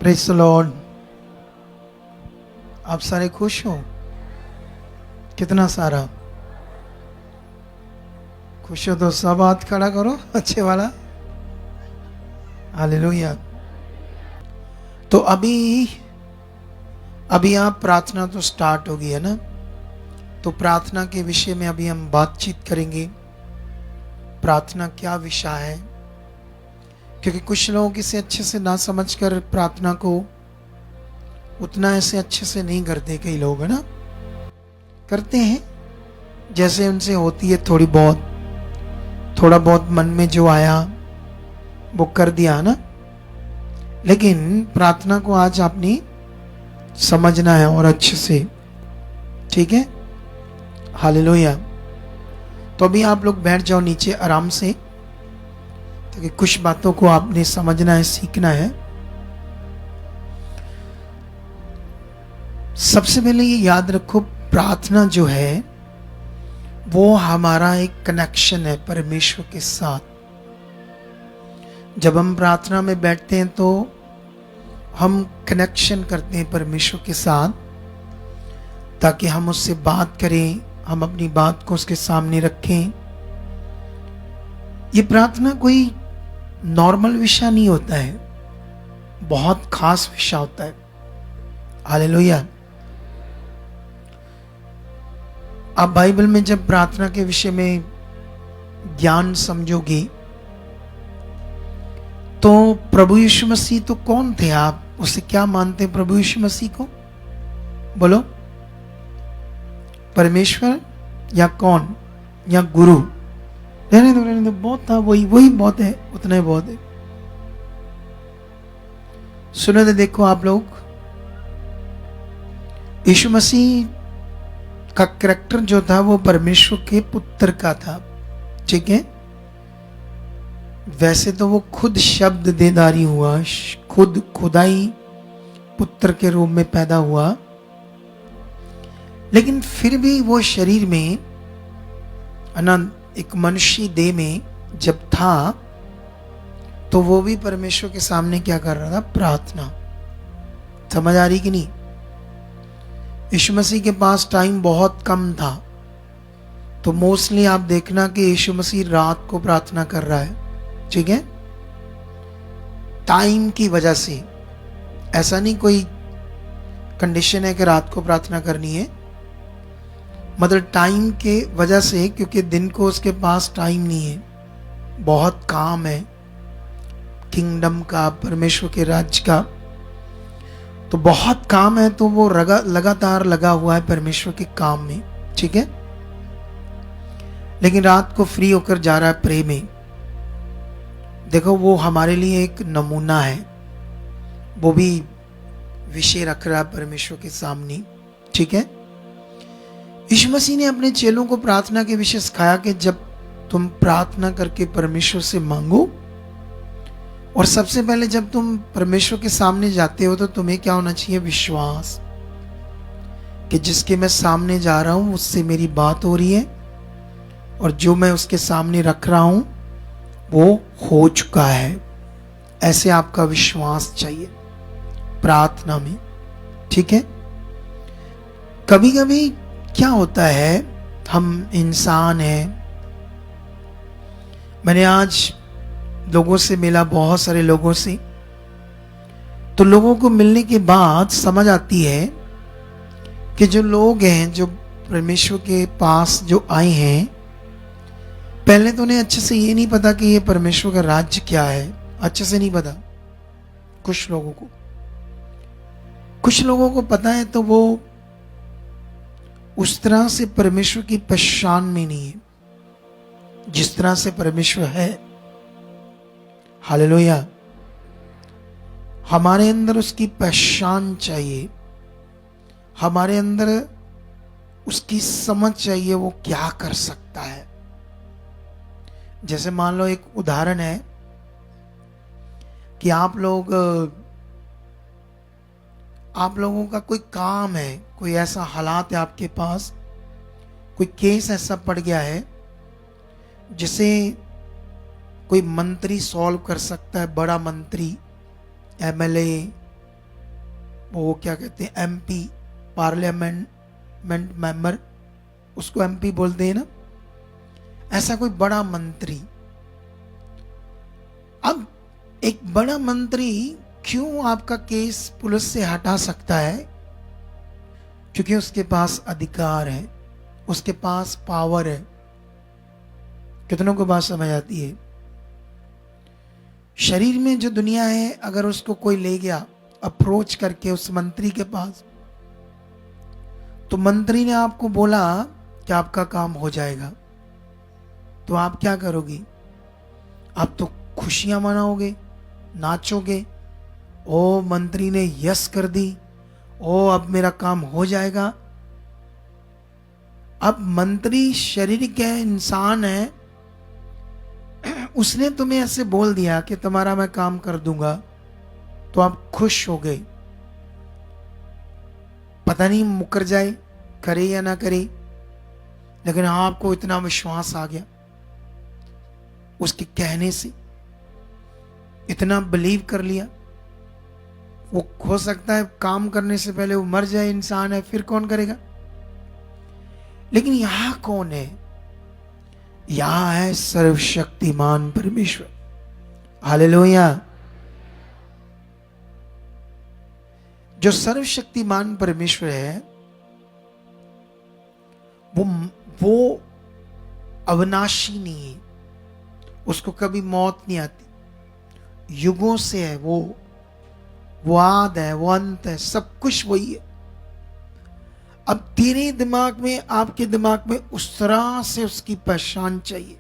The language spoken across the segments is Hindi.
Praise the Lord. आप सारे खुश हो? कितना सारा खुश हो तो सब हाथ खड़ा करो, अच्छे वाला। हालेलुया। तो अभी आप प्रार्थना तो स्टार्ट होगी है ना, तो प्रार्थना के विषय में अभी हम बातचीत करेंगे। प्रार्थना क्या विषय है, क्योंकि कुछ लोग इसे अच्छे से ना समझकर प्रार्थना को उतना ऐसे अच्छे से नहीं करते। कई लोग है ना करते हैं, जैसे उनसे होती है थोड़ा बहुत मन में जो आया वो कर दिया ना। लेकिन प्रार्थना को आज आपने समझना है और अच्छे से, ठीक है। हालेलुया। तो अभी आप लोग बैठ जाओ नीचे आराम से, ताकि कुछ बातों को आपने समझना है, सीखना है। सबसे पहले ये याद रखो, प्रार्थना जो है वो हमारा एक कनेक्शन है परमेश्वर के साथ। जब हम प्रार्थना में बैठते हैं तो हम कनेक्शन करते हैं परमेश्वर के साथ, ताकि हम उससे बात करें, हम अपनी बात को उसके सामने रखें। ये प्रार्थना कोई नॉर्मल विषय नहीं होता है, बहुत खास विषय होता है। हालेलुया। आप बाइबल में जब प्रार्थना के विषय में ज्ञान समझोगे तो प्रभु यीशु मसीह तो कौन थे? आप उसे क्या मानते हैं प्रभु यीशु मसीह को? बोलो, परमेश्वर या कौन या गुरु? रहने दो, बहुत था, वही बहुत है, उतना ही बहुत है। सुनो तो देखो आप लोग, यीशु मसीह का कैरेक्टर जो था वो परमेश्वर के पुत्र का था, ठीक है। वैसे तो वो खुद शब्द देदारी हुआ, खुद खुदाई पुत्र के रूप में पैदा हुआ, लेकिन फिर भी वो शरीर में अनंत एक मनुष्य देह में जब था तो वो भी परमेश्वर के सामने क्या कर रहा था? प्रार्थना। समझ आ रही कि नहीं? यीशु मसीह के पास टाइम बहुत कम था, तो मोस्टली आप देखना कि यीशु मसीह रात को प्रार्थना कर रहा है, ठीक है। टाइम की वजह से, ऐसा नहीं कोई कंडीशन है कि रात को प्रार्थना करनी है, मतलब टाइम के वजह से, क्योंकि दिन को उसके पास टाइम नहीं है, बहुत काम है किंगडम का, परमेश्वर के राज्य का, तो बहुत काम है, तो वो लगातार लगा हुआ है परमेश्वर के काम में, ठीक है। लेकिन रात को फ्री होकर जा रहा है प्रे में। देखो, वो हमारे लिए एक नमूना है, वो भी विषय रख रहा है परमेश्वर के सामने, ठीक है। यीशु मसीह ने अपने चेलों को प्रार्थना के विषय सिखाया कि जब तुम प्रार्थना करके परमेश्वर से मांगो, और सबसे पहले जब तुम परमेश्वर के सामने जाते हो तो तुम्हें क्या होना चाहिए? विश्वास कि जिसके मैं सामने जा रहा हूं उससे मेरी बात हो रही है, और जो मैं उसके सामने रख रहा हूं वो हो चुका है। ऐसे आपका विश्वास चाहिए प्रार्थना में, ठीक है। कभी कभी क्या होता है, हम इंसान हैं। मैंने आज लोगों से मिला, बहुत सारे लोगों से, तो लोगों को मिलने के बाद समझ आती है कि जो लोग हैं, जो परमेश्वर के पास जो आए हैं, पहले तो उन्हें अच्छे से ये नहीं पता कि ये परमेश्वर का राज्य क्या है, अच्छे से नहीं पता। कुछ लोगों को पता है, तो वो उस तरह से परमेश्वर की पहचान में नहीं है जिस तरह से परमेश्वर है। हालेलुया। हमारे अंदर उसकी पहचान चाहिए, हमारे अंदर उसकी समझ चाहिए, वो क्या कर सकता है। जैसे मान लो, एक उदाहरण है कि आप लोगों का कोई काम है, कोई ऐसा हालात है आपके पास, कोई केस ऐसा पड़ गया है जिसे कोई मंत्री सॉल्व कर सकता है, बड़ा मंत्री, एमएलए, वो क्या कहते हैं, एमपी, पार्लियामेंट मेंबर, उसको एमपी बोलते हैं ना, ऐसा कोई बड़ा मंत्री। अब एक बड़ा मंत्री क्यों आपका केस पुलिस से हटा सकता है? क्योंकि उसके पास अधिकार है, उसके पास पावर है। कितनों को बात समझ आती है? शरीर में जो दुनिया है, अगर उसको कोई ले गया अप्रोच करके उस मंत्री के पास, तो मंत्री ने आपको बोला कि आपका काम हो जाएगा, तो आप क्या करोगी? आप तो खुशियां मनाओगे, नाचोगे, ओ मंत्री ने यस कर दी, ओ अब मेरा काम हो जाएगा। अब मंत्री शरीर के इंसान है, उसने तुम्हें ऐसे बोल दिया कि तुम्हारा मैं काम कर दूंगा, तो आप खुश हो गए। पता नहीं मुकर जाए, करे या ना करे, लेकिन आपको इतना विश्वास आ गया उसके कहने से, इतना बिलीव कर लिया। वो हो सकता है काम करने से पहले वो मर जाए, इंसान है, फिर कौन करेगा? लेकिन यहां कौन है? यहां है सर्वशक्तिमान परमेश्वर। हालेलुया। जो सर्वशक्तिमान परमेश्वर है, वो अविनाशी नहीं है, उसको कभी मौत नहीं आती, युगों से है वो आद है, वो अंत है, सब कुछ वही है। अब तेरे दिमाग में, आपके दिमाग में उस तरह से उसकी पहचान चाहिए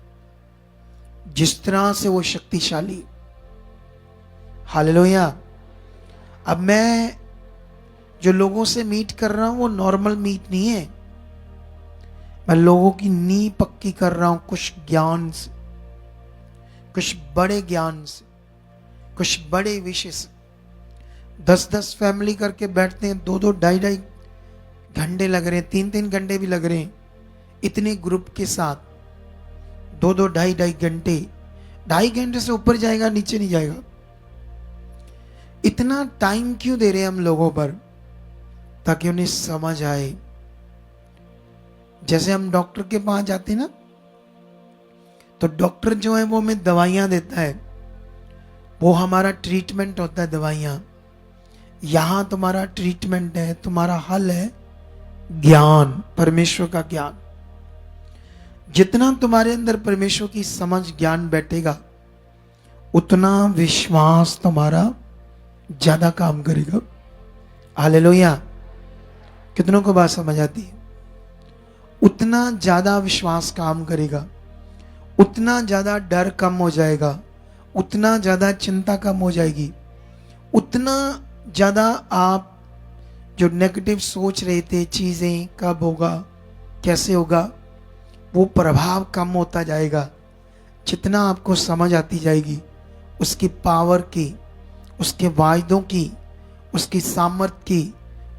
जिस तरह से वो शक्तिशाली। हालेलुया। अब मैं जो लोगों से मीट कर रहा हूं वो नॉर्मल मीट नहीं है, मैं लोगों की नींव पक्की कर रहा हूं, कुछ ज्ञान से, कुछ बड़े ज्ञान से, कुछ बड़े विषय से। 10-10 फैमिली करके बैठते हैं, 2-2, 2.5 घंटे लग रहे हैं, 3-3 घंटे भी लग रहे हैं, इतने ग्रुप के साथ 2-2, 2.5 घंटे, 2.5 घंटे से ऊपर जाएगा, नीचे नहीं जाएगा। इतना टाइम क्यों दे रहे हैं हम लोगों पर? ताकि उन्हें समझ आए। जैसे हम डॉक्टर के पास जाते हैं ना, तो डॉक्टर जो है वो हमें दवाइयां देता है, वो हमारा ट्रीटमेंट होता है, दवाइयां। यहां तुम्हारा ट्रीटमेंट है, तुम्हारा हल है ज्ञान, परमेश्वर का ज्ञान। जितना तुम्हारे अंदर परमेश्वर की समझ, ज्ञान बैठेगा, उतना विश्वास तुम्हारा ज्यादा काम करेगा। हालेलुया। कितनों को बात समझ आती है? उतना ज्यादा विश्वास काम करेगा, उतना ज्यादा डर कम हो जाएगा, उतना ज्यादा चिंता कम हो जाएगी, उतना ज्यादा आप जो नेगेटिव सोच रहे थे, चीजें कब होगा, कैसे होगा, वो प्रभाव कम होता जाएगा। जितना आपको समझ आती जाएगी उसकी पावर की, उसके वायदों की, उसकी सामर्थ की,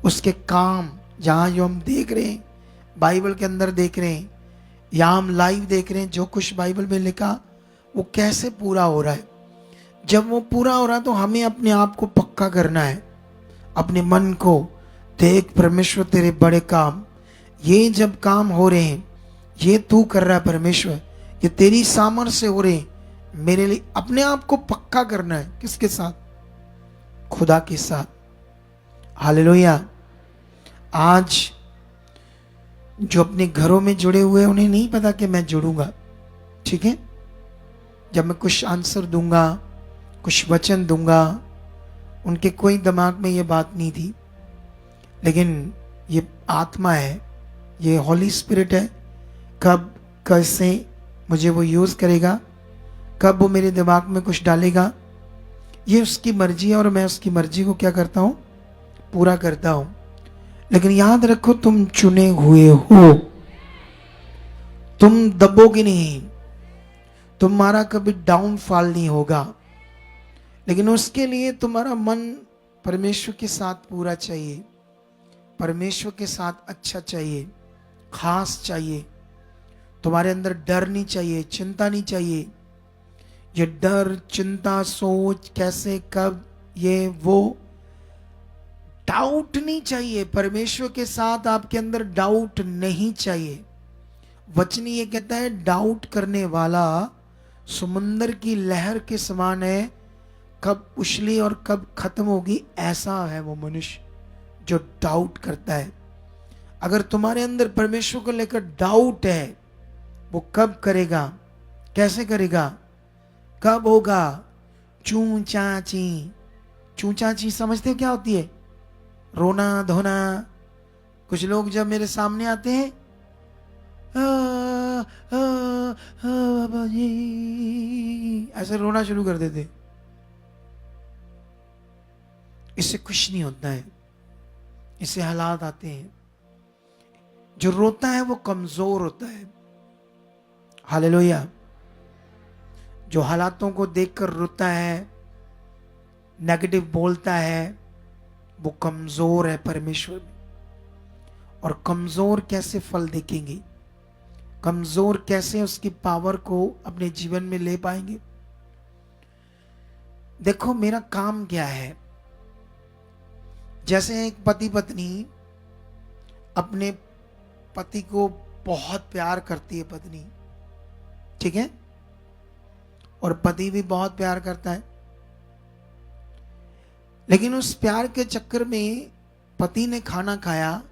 उसके काम, जहाँ जो हम देख रहे हैं, बाइबल के अंदर देख रहे हैं, या हम लाइव देख रहे हैं, जो कुछ बाइबल में लिखा वो कैसे पूरा हो रहा है। जब वो पूरा हो रहा है तो हमें अपने आप को पक्का करना है, अपने मन को, देख परमेश्वर तेरे बड़े काम, ये जब काम हो रहे हैं, ये तू कर रहा है परमेश्वर, ये तेरी सामर्थ से हो रहे हैं मेरे लिए। अपने आप को पक्का करना है, किसके साथ? खुदा के साथ। हालेलुया। आज जो अपने घरों में जुड़े हुए हैं, उन्हें नहीं पता कि मैं जुड़ूंगा, ठीक है? जब मैं कुछ आंसर दूंगा, कुछ वचन दूंगा, उनके कोई दिमाग में ये बात नहीं थी, लेकिन ये आत्मा है, ये हॉली स्पिरिट है, कब कैसे मुझे वो यूज करेगा, कब वो मेरे दिमाग में कुछ डालेगा, ये उसकी मर्जी है, और मैं उसकी मर्जी को क्या करता हूं? पूरा करता हूं। लेकिन याद रखो, तुम चुने हुए हो, तुम दबोगे नहीं, तुम्हारा कभी डाउनफॉल नहीं होगा। लेकिन उसके लिए तुम्हारा मन परमेश्वर के साथ पूरा चाहिए, परमेश्वर के साथ अच्छा चाहिए, खास चाहिए। तुम्हारे अंदर डर नहीं चाहिए, चिंता नहीं चाहिए। ये डर, चिंता, सोच, कैसे, कब, ये वो डाउट नहीं चाहिए, परमेश्वर के साथ आपके अंदर डाउट नहीं चाहिए। वचन ये कहता है डाउट करने वाला समुंदर की लहर के समान है, कब उछली और कब खत्म होगी, ऐसा है वो मनुष्य जो डाउट करता है। अगर तुम्हारे अंदर परमेश्वर को लेकर डाउट है, वो कब करेगा, कैसे करेगा, कब होगा? चू चाची, चू चाची समझते हो क्या होती है? रोना धोना। कुछ लोग जब मेरे सामने आते हैं, बाबा जी, ऐसे रोना शुरू कर देते। इससे कुछ नहीं होता है, इससे हालात आते हैं। जो रोता है वो कमजोर होता है। हालेलुया। जो हालातों को देखकर रोता है, नेगेटिव बोलता है, वो कमजोर है परमेश्वर में। और कमजोर कैसे फल देखेंगे, कमजोर कैसे उसकी पावर को अपने जीवन में ले पाएंगे? देखो मेरा काम क्या है, जैसे एक पति पत्नी अपने पति को बहुत प्यार करती है पत्नी, ठीक है, और पति भी बहुत प्यार करता है, लेकिन उस प्यार के चक्कर में पति ने खाना खाया,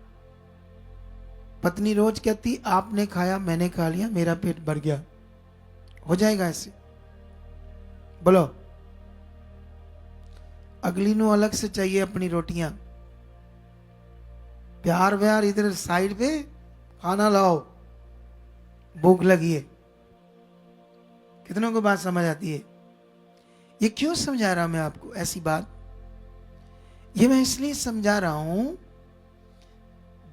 पत्नी रोज कहती आपने खाया मैंने खा लिया, मेरा पेट भर गया। हो जाएगा ऐसे? बोलो। अगली नु अलग से चाहिए अपनी रोटियां, प्यार व्यार इधर साइड पे, खाना लाओ, भूख लगी है। कितनों को बात समझ आती है? ये क्यों समझा रहा हूं मैं आपको ऐसी बात? ये मैं इसलिए समझा रहा हूं,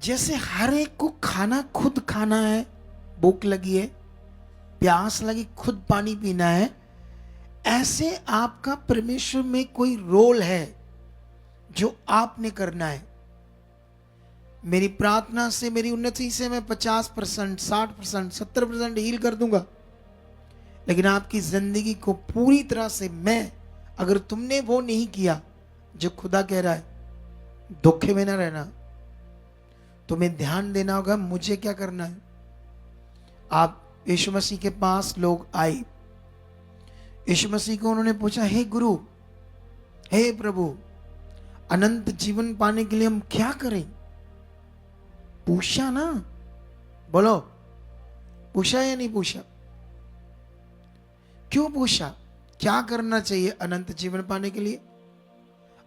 जैसे हर एक को खाना खुद खाना है, भूख लगी है, प्यास लगी, खुद पानी पीना है, ऐसे आपका परमेश्वर में कोई रोल है जो आपने करना है। मेरी प्रार्थना से, मेरी उन्नति से मैं 50%, 60%, 70% हील कर दूंगा, लेकिन आपकी जिंदगी को पूरी तरह से मैं, अगर तुमने वो नहीं किया जो खुदा कह रहा है, धोखे में ना रहना। तुम्हें ध्यान देना होगा मुझे क्या करना है। आप यीशु मसीह के पास लोग आए, यीशु मसीह को उन्होंने पूछा, हे गुरु, हे प्रभु, अनंत जीवन पाने के लिए हम क्या करें? पूछा ना, बोलो, पूछा या नहीं पूछा? क्यों पूछा? क्या करना चाहिए अनंत जीवन पाने के लिए?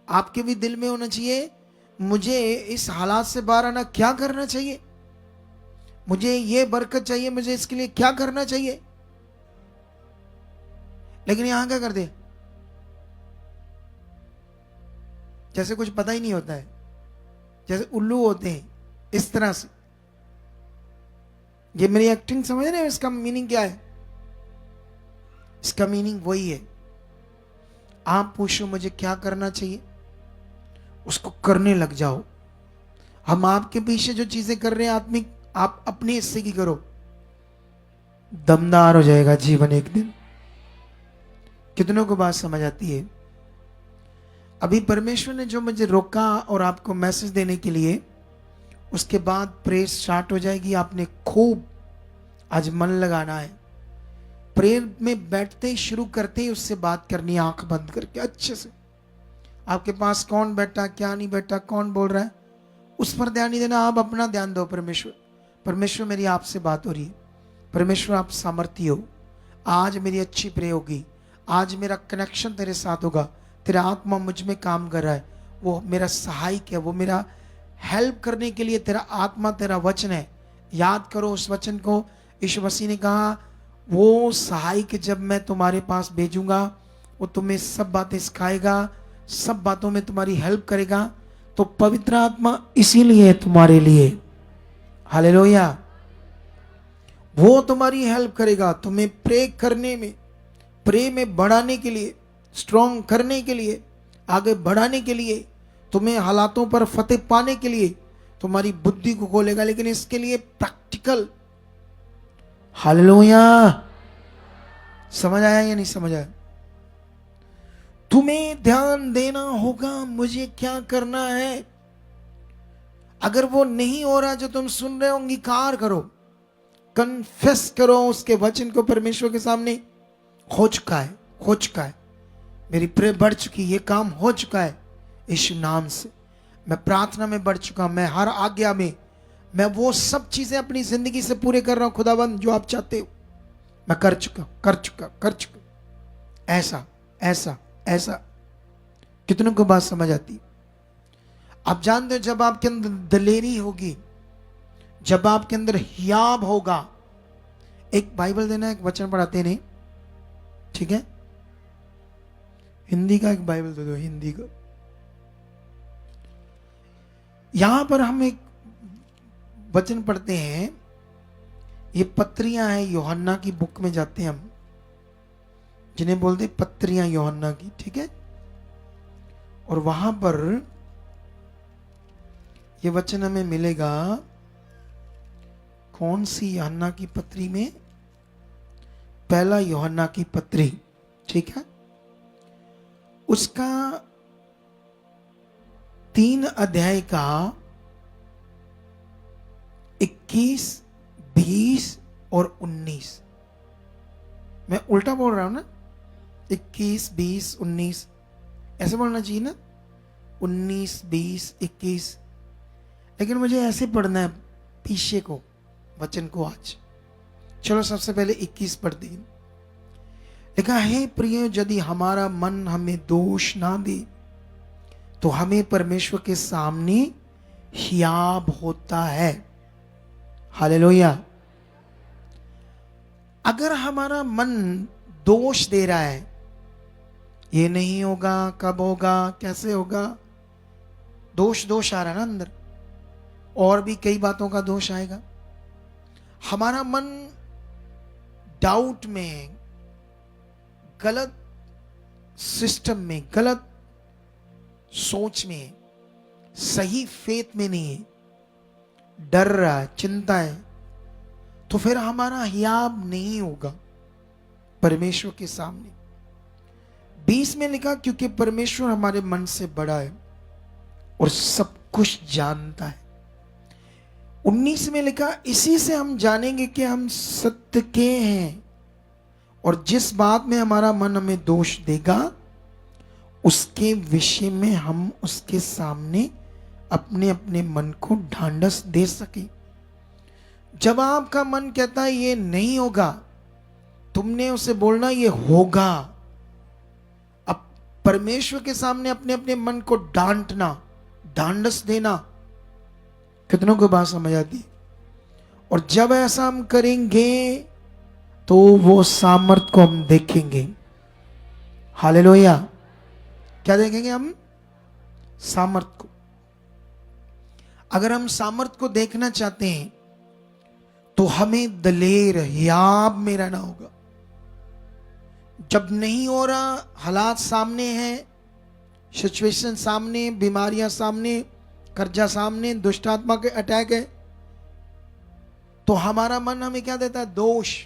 आपके भी दिल में होना चाहिए, मुझे इस हालात से बाहर आना क्या करना चाहिए, मुझे ये बरकत चाहिए, मुझे इसके लिए क्या करना चाहिए। लेकिन यहां क्या कर दे, जैसे कुछ पता ही नहीं होता है, जैसे उल्लू होते हैं, इस तरह से। ये मेरी एक्टिंग समझ रहे हो? इसका मीनिंग क्या है? इसका मीनिंग वही है, आप पूछो मुझे क्या करना चाहिए, उसको करने लग जाओ। हम आपके पीछे जो चीजें कर रहे हैं आत्मिक, आप अपने हिस्से की करो, दमदार हो जाएगा जीवन एक दिन। कितनों को बात समझ आती है? अभी परमेश्वर ने जो मुझे रोका और आपको मैसेज देने के लिए, उसके बाद प्रेयर स्टार्ट हो जाएगी। आपने खूब आज मन लगाना है, प्रेयर में बैठते ही, शुरू करते ही उससे बात करनी, आंख बंद करके अच्छे से। आपके पास कौन बैठा, क्या नहीं बैठा, कौन बोल रहा है, उस पर ध्यान नहीं देना, आप अपना ध्यान दो। परमेश्वर, परमेश्वर मेरी आपसे बात हो रही है, परमेश्वर आप सामर्थ्य हो, आज मेरी अच्छी प्रे होगी, आज मेरा कनेक्शन तेरे साथ होगा, तेरा आत्मा मुझ में काम कर रहा है, वो मेरा सहायक है, वो मेरा हेल्प करने के लिए तेरा आत्मा, तेरा वचन है। याद करो उस वचन को, यीशु मसीह ने कहा, वो सहायक जब मैं तुम्हारे पास भेजूंगा, वो तुम्हें सब बातें सिखाएगा, सब बातों में तुम्हारी हेल्प करेगा। तो पवित्र आत्मा इसीलिए तुम्हारे लिए, हालेलुया, वो तुम्हारी हेल्प करेगा, तुम्हें प्रे करने में, प्रे में बढ़ाने के लिए, स्ट्रॉन्ग करने के लिए, आगे बढ़ाने के लिए, तुम्हें हालातों पर फतेह पाने के लिए तुम्हारी बुद्धि को खोलेगा। लेकिन इसके लिए प्रैक्टिकल, हालेलुया, समझ आया या नहीं समझ आया? तुम्हें ध्यान देना होगा मुझे क्या करना है। अगर वो नहीं हो रहा जो तुम सुन रहे हो, अंगीकार करो, कन्फेस करो उसके वचन को परमेश्वर के सामने। हो चुका है, हो चुका है, मेरी प्रे बढ़ चुकी, ये काम हो चुका है यीशु नाम से। मैं प्रार्थना में बढ़ चुका, मैं हर आज्ञा में, मैं वो सब चीजें अपनी जिंदगी से पूरे कर रहा हूं खुदाबंद जो आप चाहते हो, मैं कर चुका कर चुका कर चुका। ऐसा ऐसा ऐसा। कितनों को बात समझ आती? आप जानते हो जब आपके अंदर दलेरी होगी, जब आपके अंदर हियाब होगा। एक बाइबल देना, एक वचन पढ़ाते नहीं, ठीक है? हिंदी का एक बाइबल दे दो, हिंदी का। यहां पर हम एक वचन पढ़ते हैं, ये पत्रियां हैं यूहन्ना की बुक में जाते हैं हम, जिन्हें बोलते पत्रियां यूहन्ना की, ठीक है? और वहां पर ये वचन हमें मिलेगा कौन सी? यूहन्ना की पत्री में, पहला यूहन्ना की पत्री, ठीक है? उसका 3 अध्याय का 21, 20 और 19। मैं उल्टा बोल रहा हूं ना? 21, 20, 19 ऐसे बोलना चाहिए ना? 19, 20, 21, लेकिन मुझे ऐसे पढ़ना है पीछे को वचन को आज। चलो सबसे पहले 21 पढ़ते हैं। लिखा है, प्रिय, यदि हमारा मन हमें दोष ना दे तो हमें परमेश्वर के सामने हियाब होता है। हालेलुया। अगर हमारा मन दोष दे रहा है, ये नहीं होगा, कब होगा, कैसे होगा, दोष आ रहा है ना अंदर, और भी कई बातों का दोष आएगा। हमारा मन डाउट में, गलत सिस्टम में, गलत सोच में, सही फेथ में नहीं है, डर रहा है, चिंता है, तो फिर हमारा हियाब नहीं होगा परमेश्वर के सामने। 20 में लिखा, क्योंकि परमेश्वर हमारे मन से बड़ा है और सब कुछ जानता है। 19 में लिखा, इसी से हम जानेंगे कि हम सत्य के हैं, और जिस बात में हमारा मन हमें दोष देगा उसके विषय में हम उसके सामने अपने अपने मन को ढांढस दे सके। जब आपका मन कहता है ये नहीं होगा, तुमने उसे बोलना ये होगा। अब परमेश्वर के सामने अपने अपने मन को डांटना, ढांढस देना। कितनों को बात समझ आती? और जब ऐसा हम करेंगे तो वो सामर्थ को हम देखेंगे। हालेलुया। क्या देखेंगे हम? सामर्थ को। अगर हम सामर्थ को देखना चाहते हैं तो हमें दलेर, हियाब में रहना होगा। जब नहीं हो रहा, हालात सामने हैं, सिचुएशन सामने, बीमारियां सामने, कर्जा सामने, दुष्ट आत्मा के अटैक है, तो हमारा मन हमें क्या देता है? दोष।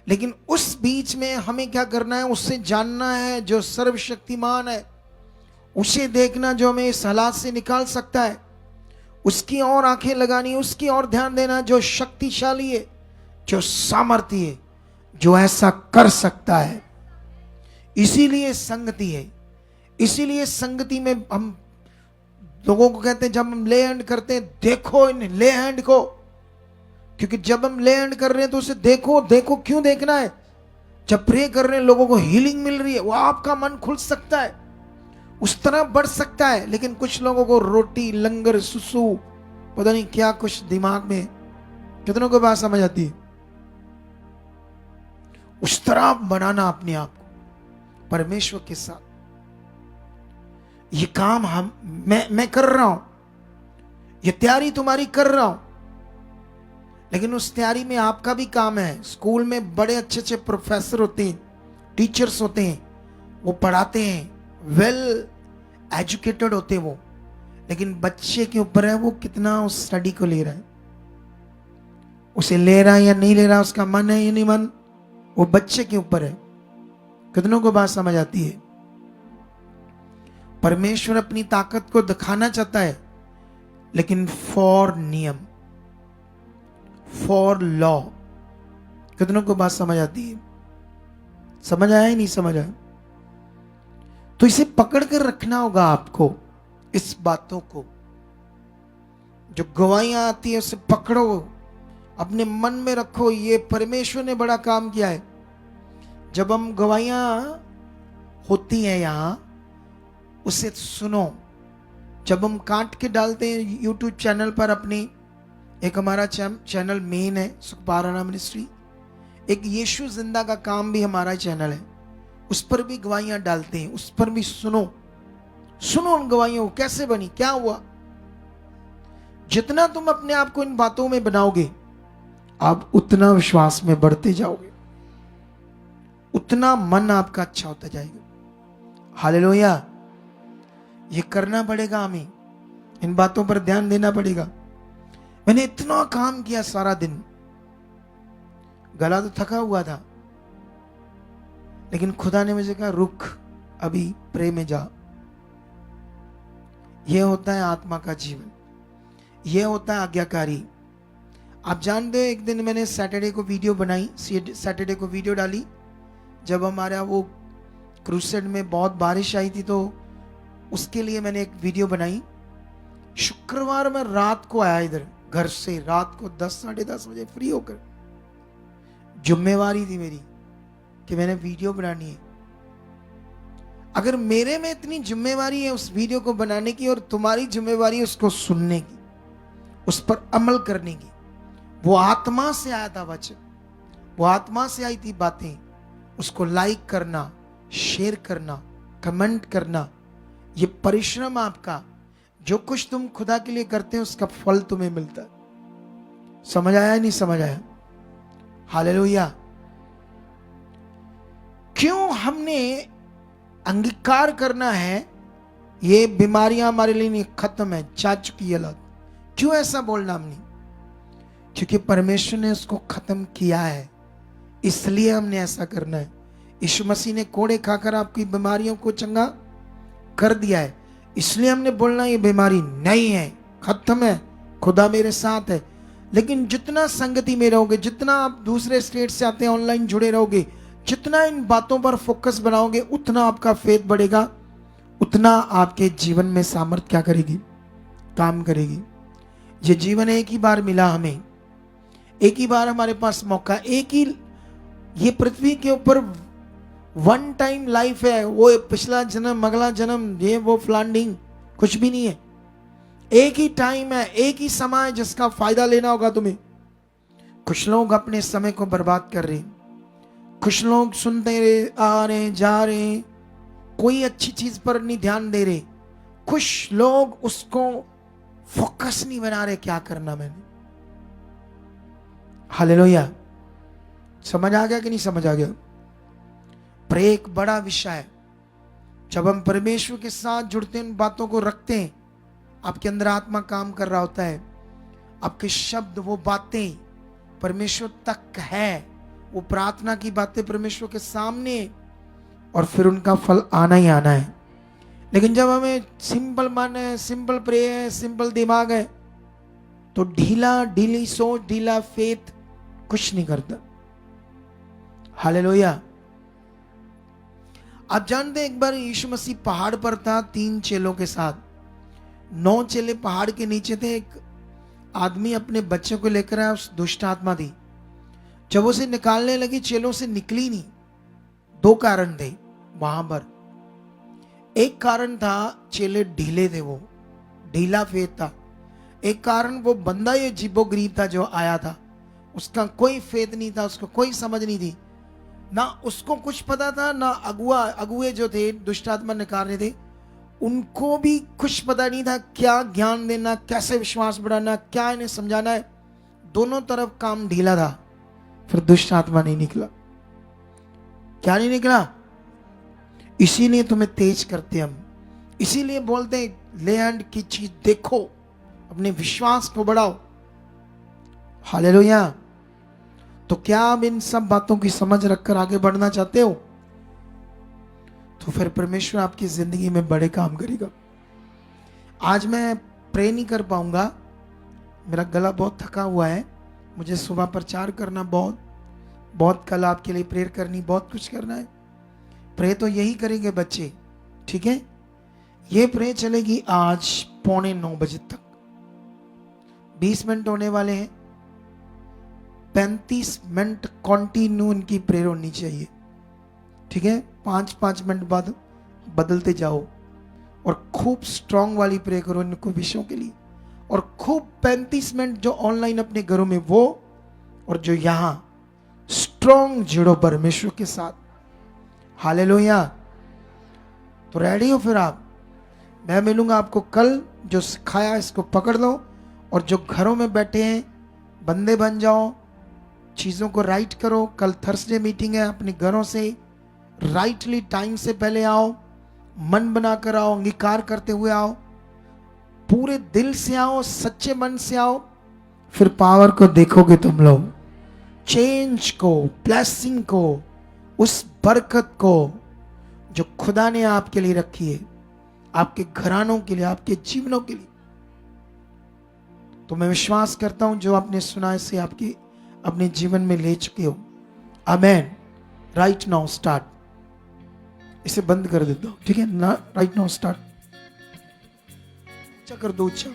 लेकिन उस बीच में हमें क्या करना है? उससे जानना है जो सर्वशक्तिमान है, उसे देखना जो हमें इस हालात से निकाल सकता है, उसकी ओर आंखें लगानी, उसकी ओर ध्यान देना जो शक्तिशाली है, जो सामर्थ्य है, जो ऐसा कर सकता है। इसीलिए संगति है। इसीलिए संगति में हम लोगों को कहते हैं, जब हम ले हैंड करते हैं, देखो इन ले हैंड को, क्योंकि जब हम ले हैंड कर रहे हैं तो उसे देखो। देखो क्यों देखना है? जब प्रे कर रहे हैं, लोगों को हीलिंग मिल रही है, वो आपका मन खुल सकता है, उस तरह बढ़ सकता है। लेकिन कुछ लोगों को रोटी, लंगर, सुसु, पता नहीं क्या कुछ दिमाग में। कितनों को बात समझ आती है? उस तरह बनाना अपने आप को परमेश्वर के साथ। ये काम मैं कर रहा हूं, ये तैयारी तुम्हारी कर रहा हूं, लेकिन उस तैयारी में आपका भी काम है। स्कूल में बड़े अच्छे अच्छे प्रोफेसर होते हैं, टीचर्स होते हैं, वो पढ़ाते हैं, वेल एजुकेटेड होते हैं वो, लेकिन बच्चे के ऊपर है वो कितना उस स्टडी को ले रहा है। उसे ले रहा है या नहीं ले रहा, उसका मन है या नहीं मन, वो बच्चे के ऊपर है। कितनों को बात समझ आती है? परमेश्वर अपनी ताकत को दिखाना चाहता है, लेकिन फॉर नियम, फॉर लॉ। कितनों को बात समझ आती है? समझ आया ही नहीं समझ आया? तो इसे पकड़ कर रखना होगा आपको, इस बातों को। जो गवाहियां आती है उसे पकड़ो, अपने मन में रखो, ये परमेश्वर ने बड़ा काम किया है। जब हम गवाहियां होती हैं यहां, उसे सुनो। जब हम काट के डालते हैं यूट्यूब चैनल पर अपने, एक हमारा चैनल मेन है सुखपारायण मिनिस्ट्री, एक यीशु जिंदा का काम भी हमारा चैनल है, उस पर भी गवाहियां डालते हैं, उस पर भी सुनो। सुनो उन गवाहियों को, कैसे बनी, क्या हुआ। जितना तुम अपने आप को इन बातों में बनाओगे, आप उतना विश्वास में बढ़ते जाओगे, उतना मन आपका अच्छा होता जाएगा। हालेलुया। ये करना पड़ेगा हमें, इन बातों पर ध्यान देना पड़ेगा। मैंने इतना काम किया सारा दिन, गला तो थका हुआ था, लेकिन खुदा ने मुझे कहा रुक, अभी प्रे में जा। यह होता है आत्मा का जीवन, यह होता है आज्ञाकारी। आप जानते हो, एक दिन मैंने सैटरडे को वीडियो बनाई, सैटरडे को वीडियो डाली, जब हमारा वो क्रूसेड में बहुत बारिश आई थी, तो उसके लिए मैंने एक वीडियो बनाई। शुक्रवार में रात को आया इधर घर से, रात को 10 साढ़े 10 बजे फ्री होकर। जिम्मेवारी थी मेरी कि मैंने वीडियो बनानी है। अगर मेरे में इतनी जिम्मेवारी है उस वीडियो को बनाने की, और तुम्हारी जिम्मेवारी है उसको सुनने की, उस पर अमल करने की। वो आत्मा से आया था वचन, वो आत्मा से आई थी बातें, उसको लाइक करना, शेयर करना, कमेंट करना, ये परिश्रम आपका, जो कुछ तुम खुदा के लिए करते हो उसका फल तुम्हें मिलता है। समझ आया नहीं समझ आया? हालेलुया। क्यों हमने अंगीकार करना है ये बीमारियां हमारे लिए नहीं, खत्म है, जा चुकी है लत। क्यों ऐसा बोलना हमने? क्योंकि परमेश्वर ने उसको खत्म किया है, इसलिए हमने ऐसा करना है। यीशु मसीह ने कोड़े खाकर आपकी बीमारियों को चंगा कर दिया है, इसलिए हमने बोलना ये बीमारी नहीं है, खत्म है, खुदा मेरे साथ है। लेकिन जितना संगति में रहोगे, जितना आप दूसरे स्टेट से आते हैं ऑनलाइन जुड़े रहोगे, जितना इन बातों पर फोकस बनाओगे, उतना आपका फेथ बढ़ेगा, उतना आपके जीवन में सामर्थ क्या करेगी, काम करेगी। ये जीवन एक ही बार मिला हमें, एक ही बार हमारे पास मौका, एक ही ये पृथ्वी के ऊपर वन टाइम लाइफ है। वो पिछला जन्म, अगला जन्म, ये वो फ्लांडिंग कुछ भी नहीं है। एक ही टाइम है, एक ही समय है जिसका फायदा लेना होगा तुम्हें। कुछ लोग अपने समय को बर्बाद कर रहे, कुछ लोग सुनते रहे, आ रहे जा रहे, कोई अच्छी चीज पर नहीं ध्यान दे रहे, कुछ लोग उसको फोकस नहीं बना रहे क्या करना मैंने। हालेलुया। समझ आ गया कि नहीं समझ आ गया? पर एक बड़ा विषय है, जब हम परमेश्वर के साथ जुड़ते हैं, उन बातों को रखते हैं, आपके अंदर आत्मा काम कर रहा होता है, आपके शब्द, वो बातें परमेश्वर तक है, वो प्रार्थना की बातें परमेश्वर के सामने, और फिर उनका फल आना ही आना है। लेकिन जब हमें सिंपल मन है, सिंपल प्रे है, सिंपल दिमाग है, तो ढीली सोच, ढीला फेथ कुछ नहीं करता। हालेलुया। आप जानते हैं, एक बार यीशु मसीह पहाड़ पर था 3 चेलों के साथ। 9 चेले पहाड़ के नीचे थे। एक आदमी अपने बच्चे को लेकर आया, उस दुष्ट आत्मा थी। जब उसे निकालने लगी, चेलों से निकली नहीं। 2 कारण थे वहां पर। एक कारण था चेले ढीले थे, वो ढीला फेथ था। एक कारण वो बंदा ये जीबो गरीब था जो आया था, उसका कोई फेथ नहीं था, उसको कोई समझ नहीं थी, ना उसको कुछ पता था, ना अगुए जो थे दुष्ट आत्मा निकालने थे उनको भी कुछ पता नहीं था क्या ज्ञान देना, कैसे विश्वास बढ़ाना, क्या इन्हें समझाना है। दोनों तरफ काम ढीला था। फिर दुष्ट आत्मा नहीं निकला। क्या नहीं निकला? इसीलिए तुम्हें तेज करते हम, इसीलिए बोलते हैं ले हैंड की चीज देखो, अपने विश्वास को बढ़ाओ। हालेलुया। तो क्या आप इन सब बातों की समझ रखकर आगे बढ़ना चाहते हो? तो फिर परमेश्वर आपकी जिंदगी में बड़े काम करेगा। आज मैं प्रे नहीं कर पाऊंगा, मेरा गला बहुत थका हुआ है, मुझे सुबह प्रचार करना बहुत कल आपके लिए प्रेयर करनी, बहुत कुछ करना है। प्रे तो यही करेंगे बच्चे, ठीक है। ये प्रे चलेगी आज 8:45 बजे तक, 20 मिनट होने वाले हैं। 35 मिनट कंटिन्यू इनकी प्रेयर होनी चाहिए, ठीक है। 5-5 मिनट बाद बदलते जाओ और खूब स्ट्रांग वाली प्रे करो इनको विषयों के लिए। और खूब 35 मिनट जो ऑनलाइन अपने घरों में वो, और जो यहां स्ट्रांग जुड़ो परमेश्वर के साथ। हालेलुया। तो रेडी हो फिर आप? मैं मिलूंगा आपको कल। जो सिखाया इसको पकड़ लो, और जो घरों में बैठे हैं बंदे बन जाओ, चीज़ों को राइट करो। कल थर्सडे मीटिंग है, अपने घरों से राइटली टाइम से पहले आओ, मन बनाकर आओ, अंगीकार करते हुए आओ, पूरे दिल से आओ, सच्चे मन से आओ। फिर पावर को देखोगे तुम लोग, चेंज को, ब्लेसिंग को, उस बरकत को जो खुदा ने आपके लिए रखी है, आपके घरानों के लिए, आपके जीवनों के लिए। तो मैं विश्वास करता हूं जो आपने सुना इसे आपके अपने जीवन में ले चुके हो। आमेन। Right now start. इसे बंद कर देता हूं, ठीक है ना। Right now start. अच्छा कर दो, अच्छा।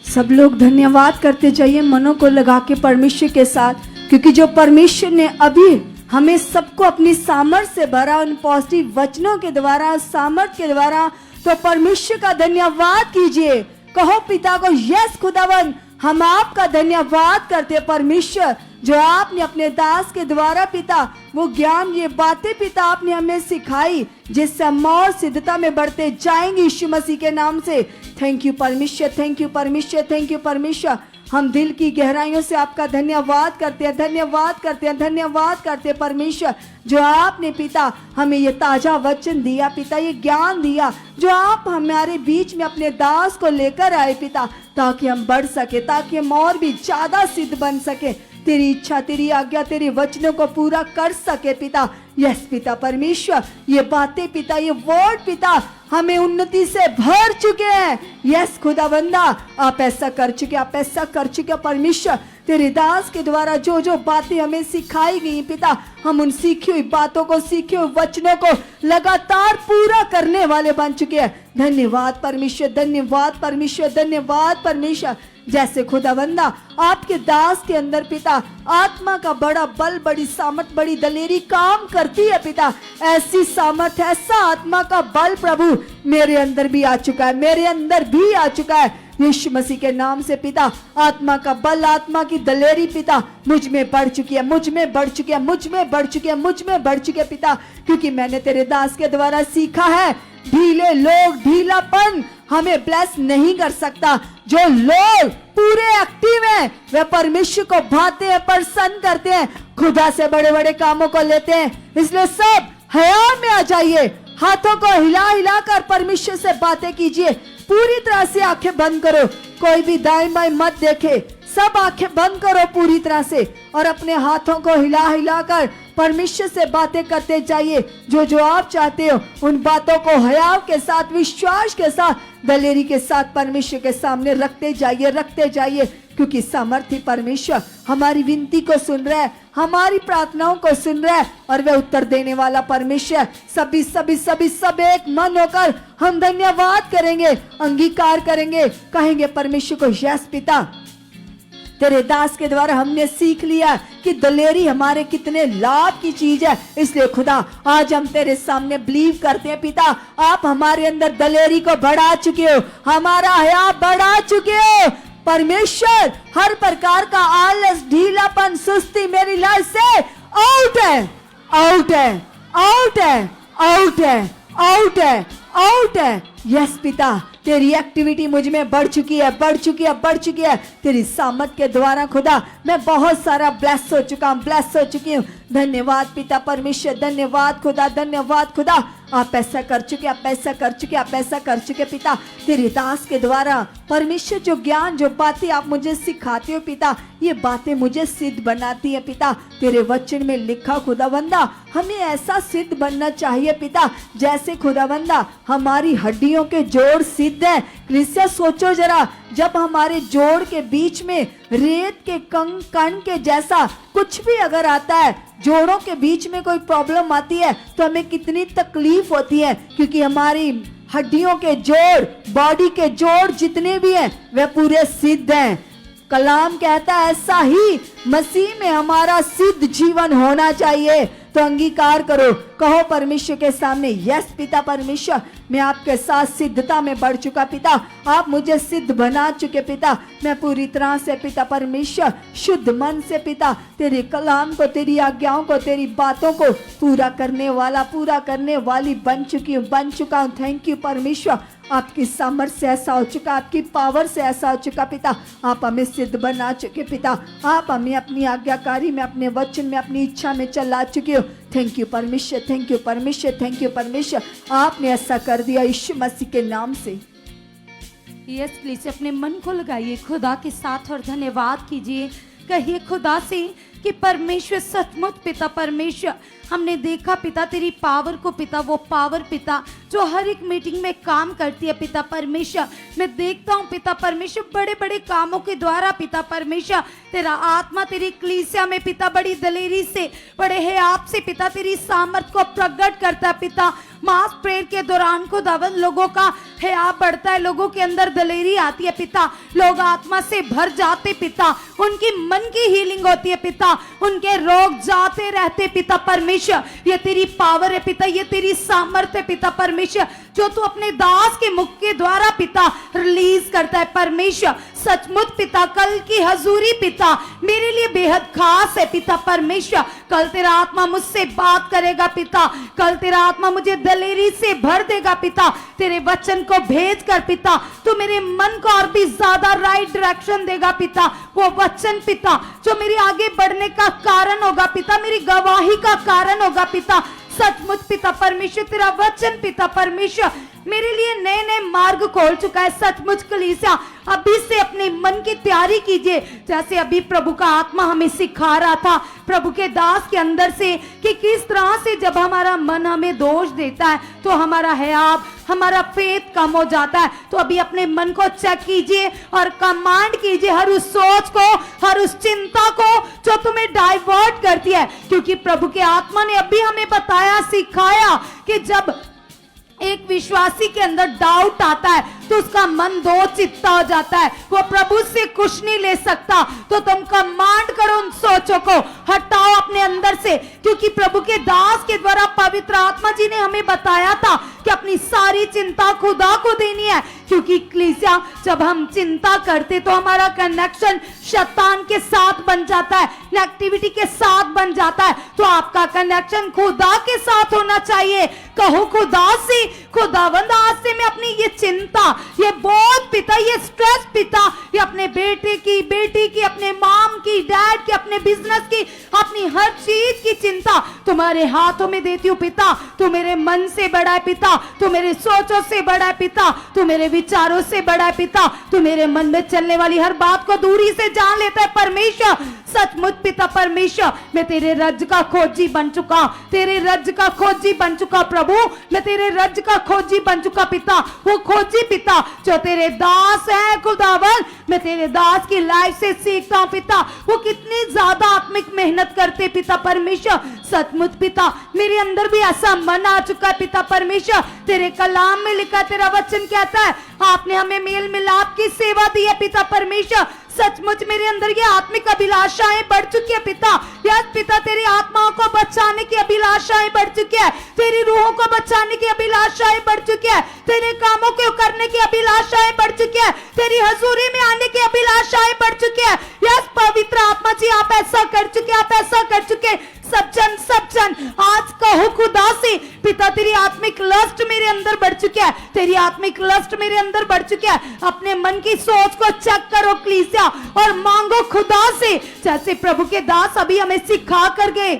सब लोग धन्यवाद करते जाइए मनों को लगा के परमेश्वर के साथ, क्योंकि जो परमेश्वर ने अभी हमें सबको अपनी सामर्थ्य से भरा, उन पॉजिटिव वचनों के द्वारा, सामर्थ्य के द्वारा। तो परमेश्वर का धन्यवाद कीजिए। कहो पिता को, यस खुदावन, हम आपका धन्यवाद करते हैं परमेश्वर, जो आपने अपने दास के द्वारा पिता वो ज्ञान, ये बातें पिता आपने हमें सिखाई, जिससे हम और सिद्धता में बढ़ते जाएंगे यीशु मसीह के नाम से। थैंक यू परमेश्वर, थैंक यू परमेश्वर, थैंक यू परमेश्वर। हम दिल की गहराइयों से आपका धन्यवाद करते हैं, धन्यवाद करते हैं, धन्यवाद करते हैं परमेश्वर, जो आपने पिता हमें ये ताजा वचन दिया पिता, ये ज्ञान दिया, जो आप हमारे बीच में अपने दास को लेकर आए पिता, ताकि हम बढ़ सके, ताकि हम और भी ज्यादा सिद्ध बन सके, तेरी इच्छा, तेरी आज्ञा, तेरे वचनों को पूरा कर सके पिता। यस पिता परमेश्वर, ये बातें पिता, ये वर्ड पिता हमें उन्नति से भर चुके हैं। यस खुदावंदा, आप ऐसा कर चुके, आप ऐसा कर चुके परमेश्वर। तेरे दास के द्वारा जो जो बातें हमें सिखाई गई पिता, हम उन सीखी हुई बातों को, सीखे हुए वचनों को लगातार पूरा करने वाले बन चुके हैं। धन्यवाद परमेश्वर, धन्यवाद परमेश्वर, धन्यवाद परमेश्वर। जैसे खुदावंदा आपके दास के अंदर पिता आत्मा का बड़ा बल, बड़ी सामर्थ, बड़ी दलेरी काम करती है पिता, ऐसी सामर्थ, ऐसा आत्मा का बल प्रभु मेरे अंदर भी आ चुका है, मेरे अंदर भी आ चुका है यीशु मसीह के नाम से पिता। आत्मा का बल, आत्मा की दलेरी पिता मुझ में बढ़ चुकी है, मुझ में बढ़ चुकी है, मुझ में बढ़ चुकी है, मुझ में बढ़ चुकी है पिता, क्योंकि मैंने तेरे दास के द्वारा सीखा है, ढीले लोग, ढीलापन हमें ब्लेस नहीं कर सकता। जो लोग पूरे एक्टिव हैं वे परमेश्वर को भाते हैं, प्रसन्न करते हैं, खुदा से बड़े बड़े कामों को लेते हैं। इसलिए सब हया में आ जाइए, हाथों को हिला हिला कर परमेश्वर से बातें कीजिए। पूरी तरह से आंखें बंद करो, कोई भी दाएं बाएं मत देखे, सब आंखें बंद करो पूरी तरह से, और अपने हाथों को हिला हिला कर परमेश्वर से बातें करते जाइए। जो जो आप चाहते हो उन बातों को हयाव के साथ, विश्वास के साथ, दलेरी के साथ परमेश्वर के सामने रखते जाइए, रखते जाइए, क्योंकि सामर्थ्य परमेश्वर हमारी विनती को सुन रहा है, हमारी प्रार्थनाओं को सुन रहा है, और वह उत्तर देने वाला परमेश्वर। सभी सभी सभी सब एक मन होकर हम धन्यवाद करेंगे, अंगीकार करेंगे, कहेंगे परमेश्वर को, यस पिता, तेरे दास के द्वारा हमने सीख लिया कि दलेरी हमारे कितने लाभ की चीज है। इसलिए खुदा आज हम तेरे सामने बिलीव करते हैं पिता, आप हमारे अंदर दलेरी को बढ़ा चुके हो, हमारा हया बढ़ा चुके हो परमेश्वर। हर प्रकार का आलस, ढीलापन, सुस्ती मेरी लाइफ से आउट है, आउट है, आउट है, आउट है, आउट है, आउट है। यस पिता, तेरी एक्टिविटी मुझ में बढ़ चुकी है, बढ़ चुकी है, बढ़ चुकी है। तेरी सामर्थ के द्वारा खुदा मैं बहुत सारा ब्लेस हो चुका हूँ, ब्लेस हो चुकी हूँ। धन्यवाद पिता परमेश्वर, धन्यवाद खुदा, धन्यवाद खुदा। आप ऐसा कर चुके, आप ऐसा कर चुके, आप ऐसा कर चुके पिता। तेरी दास के द्वारा परमेश्वर जो ज्ञान, जो बातें आप मुझे सिखाते हो पिता, ये बातें मुझे सिद्ध बनाती है पिता। तेरे वचन में लिखा खुदावंदा, हमें ऐसा सिद्ध बनना चाहिए पिता जैसे खुदावंदा हमारी हड्डियों के जोड़ सिद्ध है। क्रिस्टियन सोचो जरा, जब हमारे जोड़ के बीच में रेत के कण के जैसा कुछ भी अगर आता है, जोड़ों के बीच में कोई प्रॉब्लम आती है तो हमें कितनी तकलीफ होती है, क्योंकि हमारी हड्डियों के जोड़, बॉडी के जोड़ जितने भी हैं वे पूरे सिद्ध हैं। कलाम कहता है ऐसा ही मसीह में हमारा सिद्ध जीवन होना चाहिए। तो अंगीकार करो, कहो परमेश्वर के सामने, यस पिता परमेश्वर, मैं आपके साथ सिद्धता में बढ़ चुका पिता, आप मुझे सिद्ध बना चुके पिता। मैं पूरी तरह से पिता परमेश्वर शुद्ध मन से पिता तेरे कलाम को, तेरी आज्ञाओं को, तेरी बातों को पूरा करने वाला, पूरा करने वाली बन चुकी हूँ, बन चुका हूँ। थैंक यू परमेश्वर, आपकी सामर्थ्य से ऐसा हो चुका, आपकी पावर से ऐसा हो चुका पिता। आप हमें सिद्ध बना चुके पिता, आप हमें अपनी आज्ञाकारी में, अपने वचन में, अपनी इच्छा में चला चुके हो। थैंक यू परमेश्वर, थैंक यू परमेश्वर, थैंक यू परमेश्वर, आपने ऐसा कर दिया यीशु मसीह के नाम से। यस प्लीज अपने मन को लगाइए खुदा के साथ और धन्यवाद कीजिए। कहिए खुदा से कि परमेश्वर सचमुच पिता परमेश्वर, हमने देखा पिता तेरी पावर को पिता, वो पावर पिता जो हर एक मीटिंग में काम करती है पिता परमेश्वर। मैं देखता हूँ पिता परमेश्वर बड़े बड़े कामों के द्वारा पिता परमेश्वर तेरा आत्मा तेरी कलीसिया में पिता बड़ी दलेरी से, बड़े है आपसे पिता तेरी सामर्थ को प्रकट करता है पिता। मास प्रेयर के दौरान खुदावंद लोगों का हया बढ़ता है, लोगों के अंदर दलेरी आती है पिता, लोग आत्मा से भर जाते पिता, उनकी मन की हीलिंग होती है पिता, उनके रोग जाते रहते पिता परमेश्वर। ये तेरी पावर है पिता, ये तेरी सामर्थ है पिता परमेश्वर, जो तू अपने दास के मुख के द्वारा पिता रिलीज करता है परमेश्वर। सचमुच पिता कल की हजूरी पिता मेरे लिए बेहद खास है पिता परमेश्वर। कल तेरा आत्मा मुझसे बात करेगा पिता, कल तेरा आत्मा मुझे दलेरी से भर देगा पिता, तेरे वचन को भेज कर पिता तू मेरे मन को और भी ज्यादा राइट डायरेक्शन देगा पिता। वो वचन पिता जो मेरे आगे बढ़ने का कारण होगा पिता, मेरी गवाही का कारण होगा पिता। सचमुच पिता परमेश्वर तेरा वचन पिता परमेश्वर मेरे लिए नए नए मार्ग खोल चुका है। सचमुच कलीसिया अभी से अपने मन की तैयारी कीजिए, जैसे अभी प्रभु का आत्मा हमें सिखा रहा था प्रभु के दास के अंदर से कि किस तरह से जब हमारा मन हमें दोष देता है तो हमारा हयाब, हमारा फेथ कम हो जाता है। तो अभी अपने मन को चेक कीजिए और कमांड कीजिए हर उस सोच को, हर उस चिंता को जो तुम्हें डाइवर्ट करती है, क्योंकि प्रभु के आत्मा ने अभी हमें बताया, सिखाया कि जब एक विश्वासी के अंदर डाउट आता है तो उसका मन दो चित्ता हो जाता है, वो प्रभु से कुछ नहीं ले सकता। तो तुम कमांड करो उन सोचों को, हटाओ अपने अंदर से, क्योंकि प्रभु के दास के द्वारा पवित्र आत्मा जी ने हमें बताया था कि अपनी सारी चिंता खुदा को देनी है। क्योंकि कलीसिया जब हम चिंता करते तो हमारा कनेक्शन शैतान के साथ बन जाता है, नेगेटिविटी के साथ बन जाता है। तो आपका कनेक्शन खुदा के साथ होना चाहिए। कहो खुदा से, खुदावंद आज से मैं अपनी ये चिंता, ये बोझ पिता, ये स्ट्रेस पिता, ये अपने बेटे की, बेटी की, अपने माम की, डैड की, अपने बिजनेस की, अपनी हर चीज की चिंता तुम्हारे हाथों में देती हूँ पिता। तू मेरे मन से बड़ा है पिता, तू मेरे सोचों से बड़ा है पिता, तू मेरे विचारों से बड़ा है पिता, तू मेरे मन में चलने वाली हर बात को दूरी से जान लेता है परमेश्वर। सचमुच पिता परमेश्वर मैं तेरे राज्य का खोजी बन चुका, तेरे राज्य का खोजी बन चुका प्रभु, मैं तेरे राज्य का खोजी बन चुका पिता। वो खोजी पिता जो तेरे दास है खुदावन, मैं तेरे दास की लाइफ से सीखता हूँ पिता, वो कितनी ज्यादा आत्मिक मेहनत करते पिता परमेश्वर। सचमुच पिता मेरे अंदर भी ऐसा मन आ चुका है पिता परमेश्वर। तेरे कलाम में लिखा, तेरा वचन कहता है आपने हमें मेल मिलाप की सेवा दी है पिता परमेश्वर। सचमुच मेरे अंदर ये आत्मिक अभिलाषाएं बढ़ चुकी है पिता। यस पिता तेरी आत्माओं को बचाने की अभिलाषाएं बढ़ चुकी है, तेरी रूहों को बचाने की अभिलाषाएं बढ़ चुकी है, तेरे कामों को करने की अभिलाषाएं बढ़ चुकी है, तेरी हजूरी में आने की अभिलाषाएं बढ़ चुकी है। यस पवित्र आत्मा जी, आप ऐसा कर चुके, आप ऐसा कर चुके। सब जन आज कहो खुदा से, पिता तेरी आत्मिक लस्ट मेरे अंदर बढ़ चुकी है, तेरी आत्मिक लस्ट मेरे अंदर बढ़ चुकी है। अपने मन की सोच को चेक करो कलीसिया और मांगो खुदा से, जैसे प्रभु के दास अभी हमें सिखा कर गए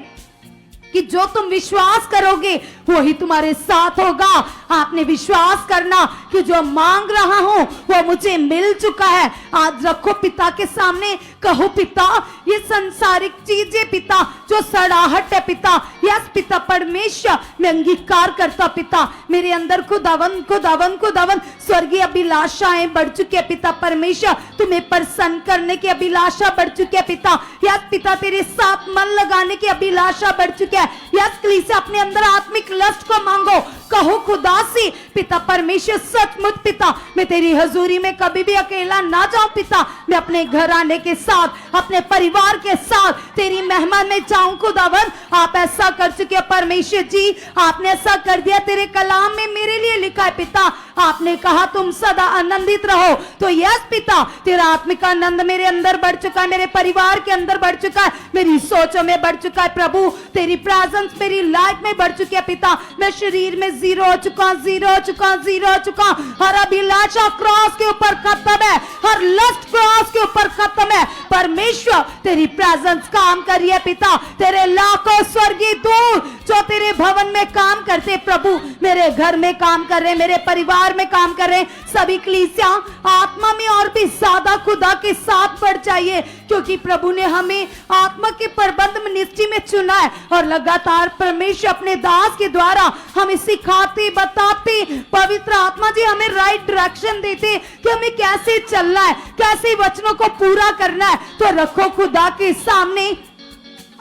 कि जो तुम विश्वास करोगे वही तुम्हारे साथ होगा। आपने विश्वास करना कि जो मांग रहा हूं वो मुझे मिल चुका है। आज रखो पिता के सामने, कहो पिता ये संसारिक चीजें पिता जो सड़ाहट है पिता, यस पिता परमेश्वर मैं अंगीकार करता पिता, मेरे अंदर खुदावन स्वर्गीय अभिलाषाएं बढ़ चुकी है पिता परमेश्वर, तुम्हें प्रसन्न करने की अभिलाषा बढ़ चुकी है पिता। यस पिता तेरे साथ मन लगाने की अभिलाषा बढ़ चुकी है। यस कलीसिया अपने अंदर आत्मिक लस्ट को मांगो, कहो खुदा से पिता परमेश्वर सचमुच पिता मैं तेरी हजूरी में कभी भी अकेला ना जाऊं पिता, मैं अपने घर आने के साथ अपने परिवार के साथ तेरी मेहमान में जाऊं खुदावन। आप ऐसा कर चुके हैं परमेश्वर जी, आपने ऐसा कर दिया, तेरे कलाम में मेरे लिए लिखा है पिता, आपने कहा तुम सदा आनंदित रहो। तो यस पिता तेरा आत्मिक आनंद मेरे अंदर बढ़ चुका है, मेरे परिवार के अंदर बढ़ चुका है, मेरी सोचों में बढ़ चुका है प्रभु, तेरी प्रेजेंस मेरी लाइफ में बढ़ चुकी है पिता। मैं शरीर में जीरो हो चुका, हर अभिलाषा क्रॉस के ऊपर खत्म है, हर लस्ट क्रॉस के ऊपर खत्म है। परमेश्वर तेरी प्रेजेंस काम कर रही है पिता, तेरे लाखों स्वर्गीय दूत जो तेरे भवन में काम करते प्रभु मेरे घर में काम कर रहे, मेरे परिवार में काम कर रहे, सभी कलीसिया आत्मा में और भी ज्यादा खुदा के साथ बढ़ जाइए, क्योंकि प्रभु ने हमें आत्मा के प्रबंध मिनिस्ट्री में चुना है और लगातार परमेश्वर अपने दास के द्वारा हमें सिखाते बताते, पवित्र आत्मा जी हमें राइट डायरेक्शन देते कि हमें कैसे चलना है, कैसे वचनों को पूरा करना है। तो रखो खुदा के सामने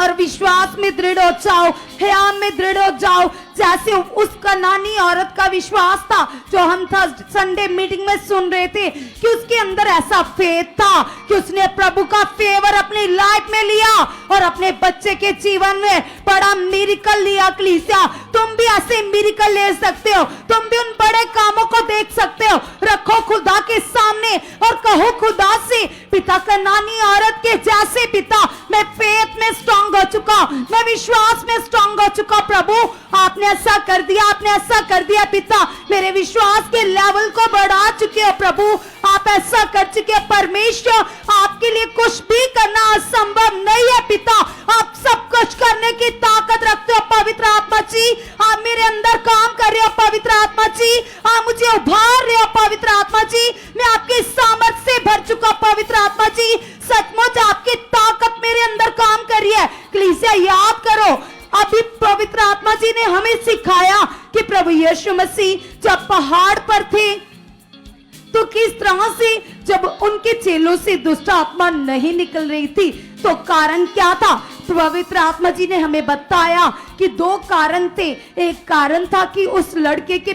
और विश्वास में दृढ़ हो जाओ, ख्याल में दृढ़ हो जाओ, जैसे उस कनानी औरत का विश्वास था जो हम संडे मीटिंग में सुन रहे थे कि उसके अंदर ऐसा फेथ था कि उसने प्रभु का फेवर अपनी लाइफ में लिया और अपने बच्चे के जीवन में बड़ा मिरेकल लिया। कलीसिया तुम भी ऐसे मिरेकल ले सकते हो, तुम भी उन बड़े कामों को देख सकते हो। रखो खुदा के सामने और कहो खुदा से, पिता कनानी औरत के जैसे पिता मैं फेथ में स्ट्रांग हो चुका, मैं विश्वास में स्ट्रांग हो चुका प्रभु, आपने ऐसा कर दिया, आपने ऐसा कर दिया पिता, मेरे विश्वास के लेवल को बढ़ा चुके हो प्रभु, आप ऐसा कर चुके हैं परमेश्वर, आपके लिए कुछ भी करना असंभव नहीं है पिता, आप सब कुछ करने की ताकत रखते हो पवित्र आत्मा जी, आप मेरे अंदर काम कर रहे हो पवित्र आत्मा जी, आप मुझे उभार रहे हो पवित्र आत्मा जी, मैं आपके सामर्थ्य से भर चुका पवित्र आत्मा जी, सचमुच आपकी ताकत मेरे अंदर काम कर रही है। कलीसिया याद करो अभी पवित्र आत्मा जी ने हमें सिखाया कि प्रभु यीशु मसीह जब पहाड़ पर थे तो किस तरह से जब उनके चेलों से दुष्ट आत्मा नहीं निकल रही थी तो कारण क्या था। पवित्र आत्मा जी ने हमें बताया कि दो कारण थे। एक कारण था कि उस लड़के के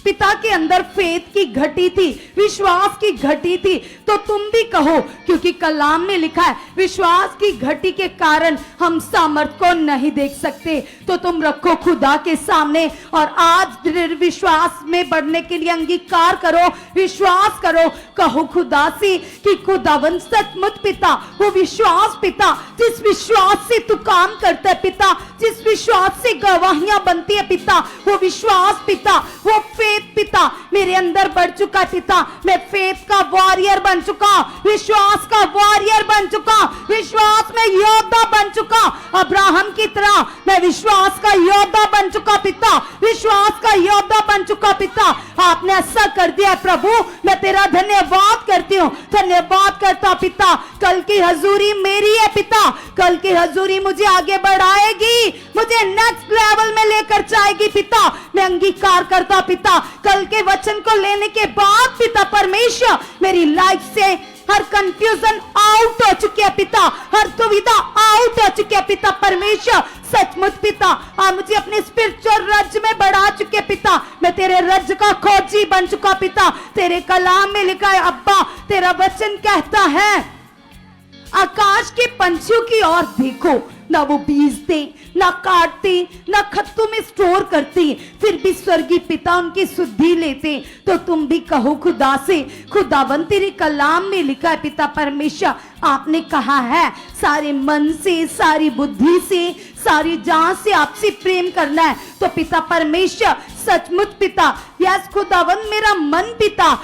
पिता के अंदर फेथ की घटी थी, विश्वास की घटी थी। तो तुम भी कहो, क्योंकि कलाम में लिखा है विश्वास की घटी के कारण हम सामर्थ को नहीं देख सकते। तो तुम रखो खुदा के सामने और आज दृढ़ विश्वास में बढ़ने के लिए अंगीकार करो, विश्वास करो, कहो खुदा से कि खुदावन सचमुच पिता, वो विश्वास पिता जिस विश्वास से तू काम करता है पिता, जिस विश्वास से गवाहियां बनती है पिता, वो विश्वास पिता, वो फेथ पिता मेरे अंदर बढ़ चुका पिता, मैं फेथ का वॉरियर बन चुका, विश्वास का वॉरियर बन चुका, विश्वास में योद्धा बन चुका, अब्राहम की तरह मैं विश्वास का योद्धा बन चुका पिता, विश्वास का योद्धा बन चुका पिता। आपने ऐसा कर दिया प्रभु, मैं तेरा धन्यवाद करती हूँ, धन्यवाद करता पिता। कल की हजूरी मेरी है पिता, कल की हजूरी मुझे आगे बढ़ाएगी, मुझे नेक्स्ट लेवल में लेकर जाएगी पिता, मैं अंगीकार करता पिता। कल के वचन को लेने के बाद पिता परमेश्वर मेरी लाइफ से हर कंफ्यूजन आउट हो चुकी है पिता, हर दुविधा आउट हो चुकी है पिता परमेश्वर, सचमुच पिता आप मुझे अपने स्पिरिचुअल राज्य में बढ़ा चुके पिता, मैं तेरे राज्य का खोजी बन चुका पिता। तेरे कलाम में लिखा है अब्बा, तेरा वचन कहता है आकाश के पंछियों की ओर देखो, ना वो बीजते, ना काटते, ना खत्तों में स्टोर करते, फिर भी स्वर्गीय पिता उनकी शुद्धि लेते। तो तुम भी कहो खुदा से, खुदावन तेरे कलाम में लिखा है पिता परमेश्वर, आपने कहा है सारे मन से, सारी बुद्धि से, सारी जान से आपसे प्रेम करना है। तो पिता परमेश्वर सचमुच पिता, यस खुदावन मेरा मन पिता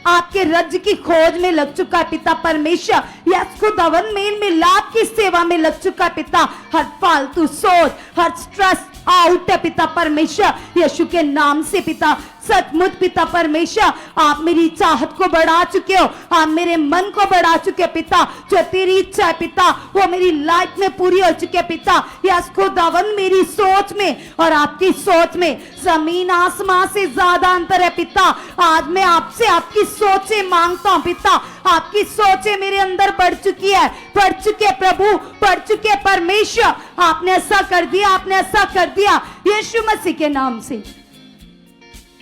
आपके राज्य की खोज में लग चुका है पिता परमेश्वर। यस खुदावन में लाभ की सेवा में लग चुका है पिता। हर फालतू सोच, हर स्ट्रेस आउट है पिता परमेश्वर यीशु के नाम से पिता। सचमुच पिता परमेश्वर आप मेरी चाहत को बढ़ा चुके हो, आप मेरे मन को बढ़ा चुके हो पिता। जो तेरी इच्छा है पिता वो मेरी लाइफ में पूरी हो चुकी है पिता। यस खुदावन मेरी सोच में और आपकी सोच में जमीन आसमान से ज्यादा अंतर है पिता। आज मैं आपसे आपकी सोचें मांगता हूँ पिता। आपकी सोचें मेरे अंदर बढ़ चुकी है, बढ़ चुके प्रभु, बढ़ चुके परमेश्वर। आपने ऐसा कर दिया, आपने ऐसा कर दिया यीशु मसीह के नाम से।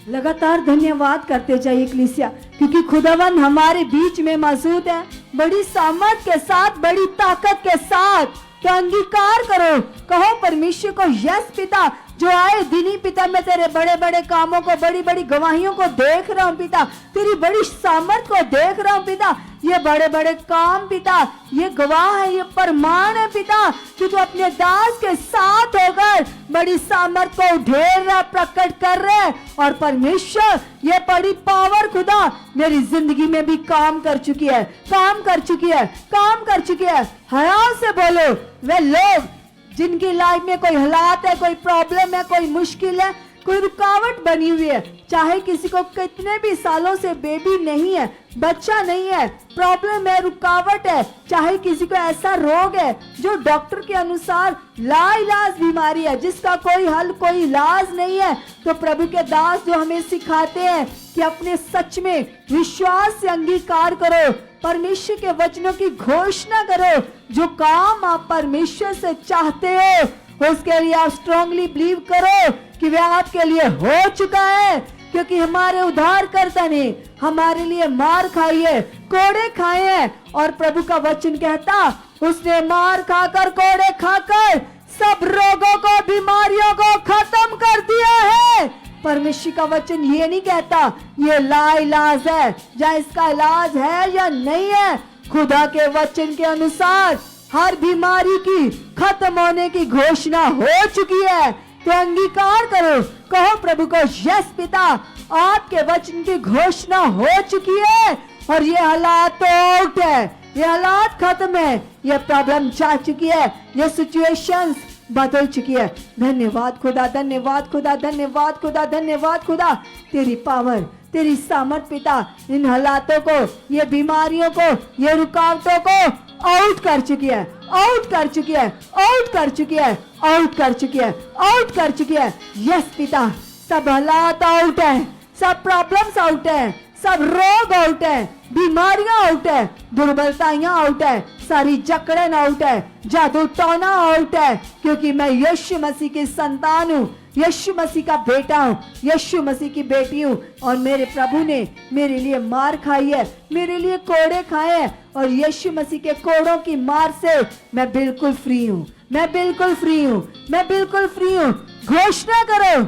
लगातार धन्यवाद करते जाइए कलीसिया, क्योंकि खुदावन हमारे बीच में मौजूद है बड़ी सामर्थ के साथ, बड़ी ताकत के साथ। तो अंगीकार करो, कहो परमेश्वर को, यस पिता, जो आए दिन ही पिता मैं तेरे बड़े बड़े कामों को, बड़ी बड़ी गवाहियों को देख रहा हूँ पिता, तेरी बड़ी सामर्थ को देख रहा हूँ पिता। ये बड़े बड़े काम पिता, ये गवाह है, ये प्रमाण है पिता कि तू अपने दास के साथ होकर बड़ी सामर्थ को ढेर रहा, प्रकट कर रहे। और परमेश्वर ये बड़ी पावर खुदा मेरी जिंदगी में भी काम कर चुकी है, काम कर चुकी है, काम कर चुकी है। हया से बोलो, वे लोग जिनकी लाइफ में कोई हालात है, कोई प्रॉब्लम है, कोई मुश्किल है, कोई रुकावट बनी हुई है, चाहे किसी को कितने भी सालों से बेबी नहीं है, बच्चा नहीं है, प्रॉब्लम है, रुकावट है, चाहे किसी को ऐसा रोग है जो डॉक्टर के अनुसार लाइलाज बीमारी है, जिसका कोई हल, कोई इलाज नहीं है, तो प्रभु के दास जो हमें सिखाते हैं कि अपने सच में विश्वास से अंगीकार करो, परमेश्वर के वचनों की घोषणा करो। जो काम आप परमेश्वर से चाहते हो उसके लिए आप स्ट्रांगली बिलीव करो कि वह आपके लिए हो चुका है, क्योंकि हमारे उद्धारकर्ता ने हमारे लिए मार खाई है, कोड़े खाए हैं। और प्रभु का वचन कहता, उसने मार खाकर, कोड़े खाकर सब रोगों को, बीमारियों को खत्म कर दिया है। परमेश्वर का वचन ये नहीं कहता ये लाइलाज है, या इसका इलाज है या नहीं है। खुदा के वचन के अनुसार हर बीमारी की खत्म होने की घोषणा हो चुकी है। तो अंगीकार करो, कहो प्रभु को, यस पिता, आपके वचन की घोषणा हो चुकी है और ये हालात तो आउट है, ये हालात खत्म है, ये प्रॉब्लम जा चुकी है, ये सिचुएशंस बदल चुकी है। धन्यवाद खुदा, धन्यवाद खुदा, धन्यवाद खुदा, धन्यवाद खुदा। तेरी पावर, तेरी सामर्थ पिता इन हालातों को, ये बीमारियों को, ये रुकावटों को आउट कर चुकी है, आउट कर चुकी है, आउट कर चुकी है, आउट कर चुकी है, आउट कर चुकी है। यस पिता, सब हालात आउट है, सब प्रॉब्लम्स आउट है, सब रोग आउट है, बीमारियां आउट है, दुर्बलताएं आउट है, सारी जकड़न आउट है, जादू टोना आउट है, क्योंकि मैं यीशु मसीह की संतान हूँ, यीशु मसीह का बेटा हूँ, यीशु मसीह की बेटी हूँ। और मेरे प्रभु ने मेरे लिए मार खाई है, मेरे लिए कोड़े खाए हैं, और यीशु मसीह के कोड़ों की मार से मैं बिल्कुल फ्री हूँ, मैं बिल्कुल फ्री हूँ, मैं बिल्कुल फ्री हूँ। घोषणा करो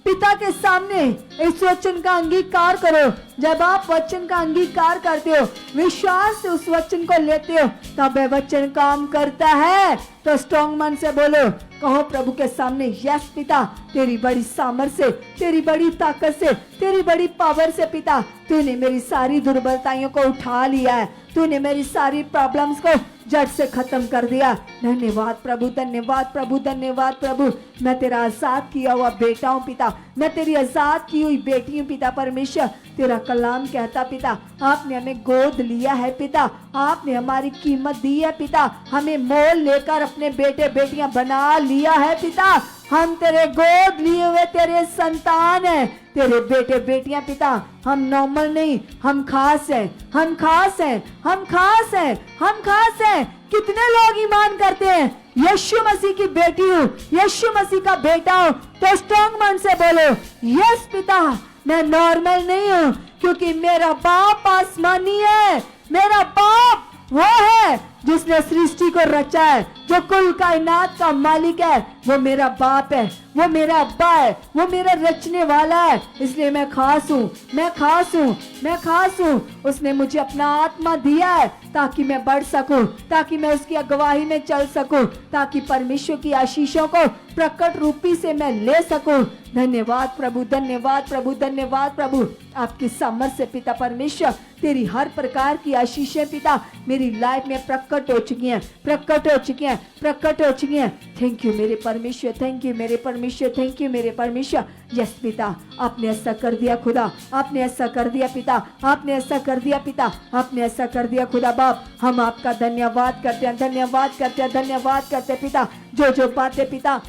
पिता के सामने, इस वचन का अंगीकार करो। जब आप वचन का अंगीकार करते हो, विश्वास से उस वचन को लेते हो, तब वह वचन काम करता है। तो स्ट्रॉन्ग मन से बोलो, कहो प्रभु के सामने, यस पिता, तेरी बड़ी सामर्थ से, तेरी बड़ी ताकत से, तेरी बड़ी पावर से पिता, तूने मेरी सारी दुर्बलताओं को उठा लिया है, तूने मेरी सारी प्रॉब्लम्स को जड़ से खत्म कर दिया। धन्यवाद प्रभु, धन्यवाद प्रभु, धन्यवाद प्रभु। मैं तेरा आजाद किया हुआ बेटा हूँ पिता, मैं तेरी आजाद की हुई बेटी हूँ पिता परमेश्वर। तेरा कलाम कहता पिता, आपने हमें गोद लिया है पिता, आपने हमारी कीमत दी है पिता, हमें मोल लेकर अपने बेटे बेटियां बना लिया है पिता। हम तेरे गोद लिए हुए तेरे संतान हैं, तेरे बेटे बेटियां पिता। हम नॉर्मल नहीं, हम खास हैं, हम खास हैं, हम खास हैं, हम खास हैं। कितने लोग ईमान करते हैं यीशु मसीह की बेटी हूँ, यीशु मसीह का बेटा हूँ? तो स्ट्रॉन्ग मन से बोलो, यस पिता, मैं नॉर्मल नहीं हूँ, क्योंकि मेरा बाप आसमानी है। मेरा बाप वो है जिसने सृष्टि को रचा है, जो कुल कायनात का मालिक है, वो मेरा बाप है, वो मेरा अब्बा है, वो मेरा रचने वाला है। इसलिए मैं खास हूँ, मैं खास हूँ, मैं खास हूँ। उसने मुझे अपना आत्मा दिया है ताकि मैं बढ़ सकूं, ताकि मैं उसकी अगुवाई में चल सकूं, ताकि परमेश्वर की आशीषों को प्रकट रूपी से मैं ले सकूं। धन्यवाद प्रभु, धन्यवाद प्रभु, धन्यवाद प्रभु। आपकी सामर्थ से पिता परमेश्वर तेरी हर प्रकार की आशीषें पिता मेरी लाइफ में प्रकट हो चुकी हैं, प्रकट हो चुकी हैं, प्रकट हो चुकी हैं। थैंक यू मेरे परमेश्वर, थैंक यू मेरे परमेश्वर, थैंक यू मेरे परमेश्वर। यस पिता, आपने ऐसा कर दिया खुदा, आपने ऐसा कर दिया पिता, आपने ऐसा कर दिया पिता, आपने ऐसा कर दिया खुदा बाप। हम आपका धन्यवाद करते हैं, धन्यवाद करते हैं, धन्यवाद करते हैं पिता। जो जो बातें पिता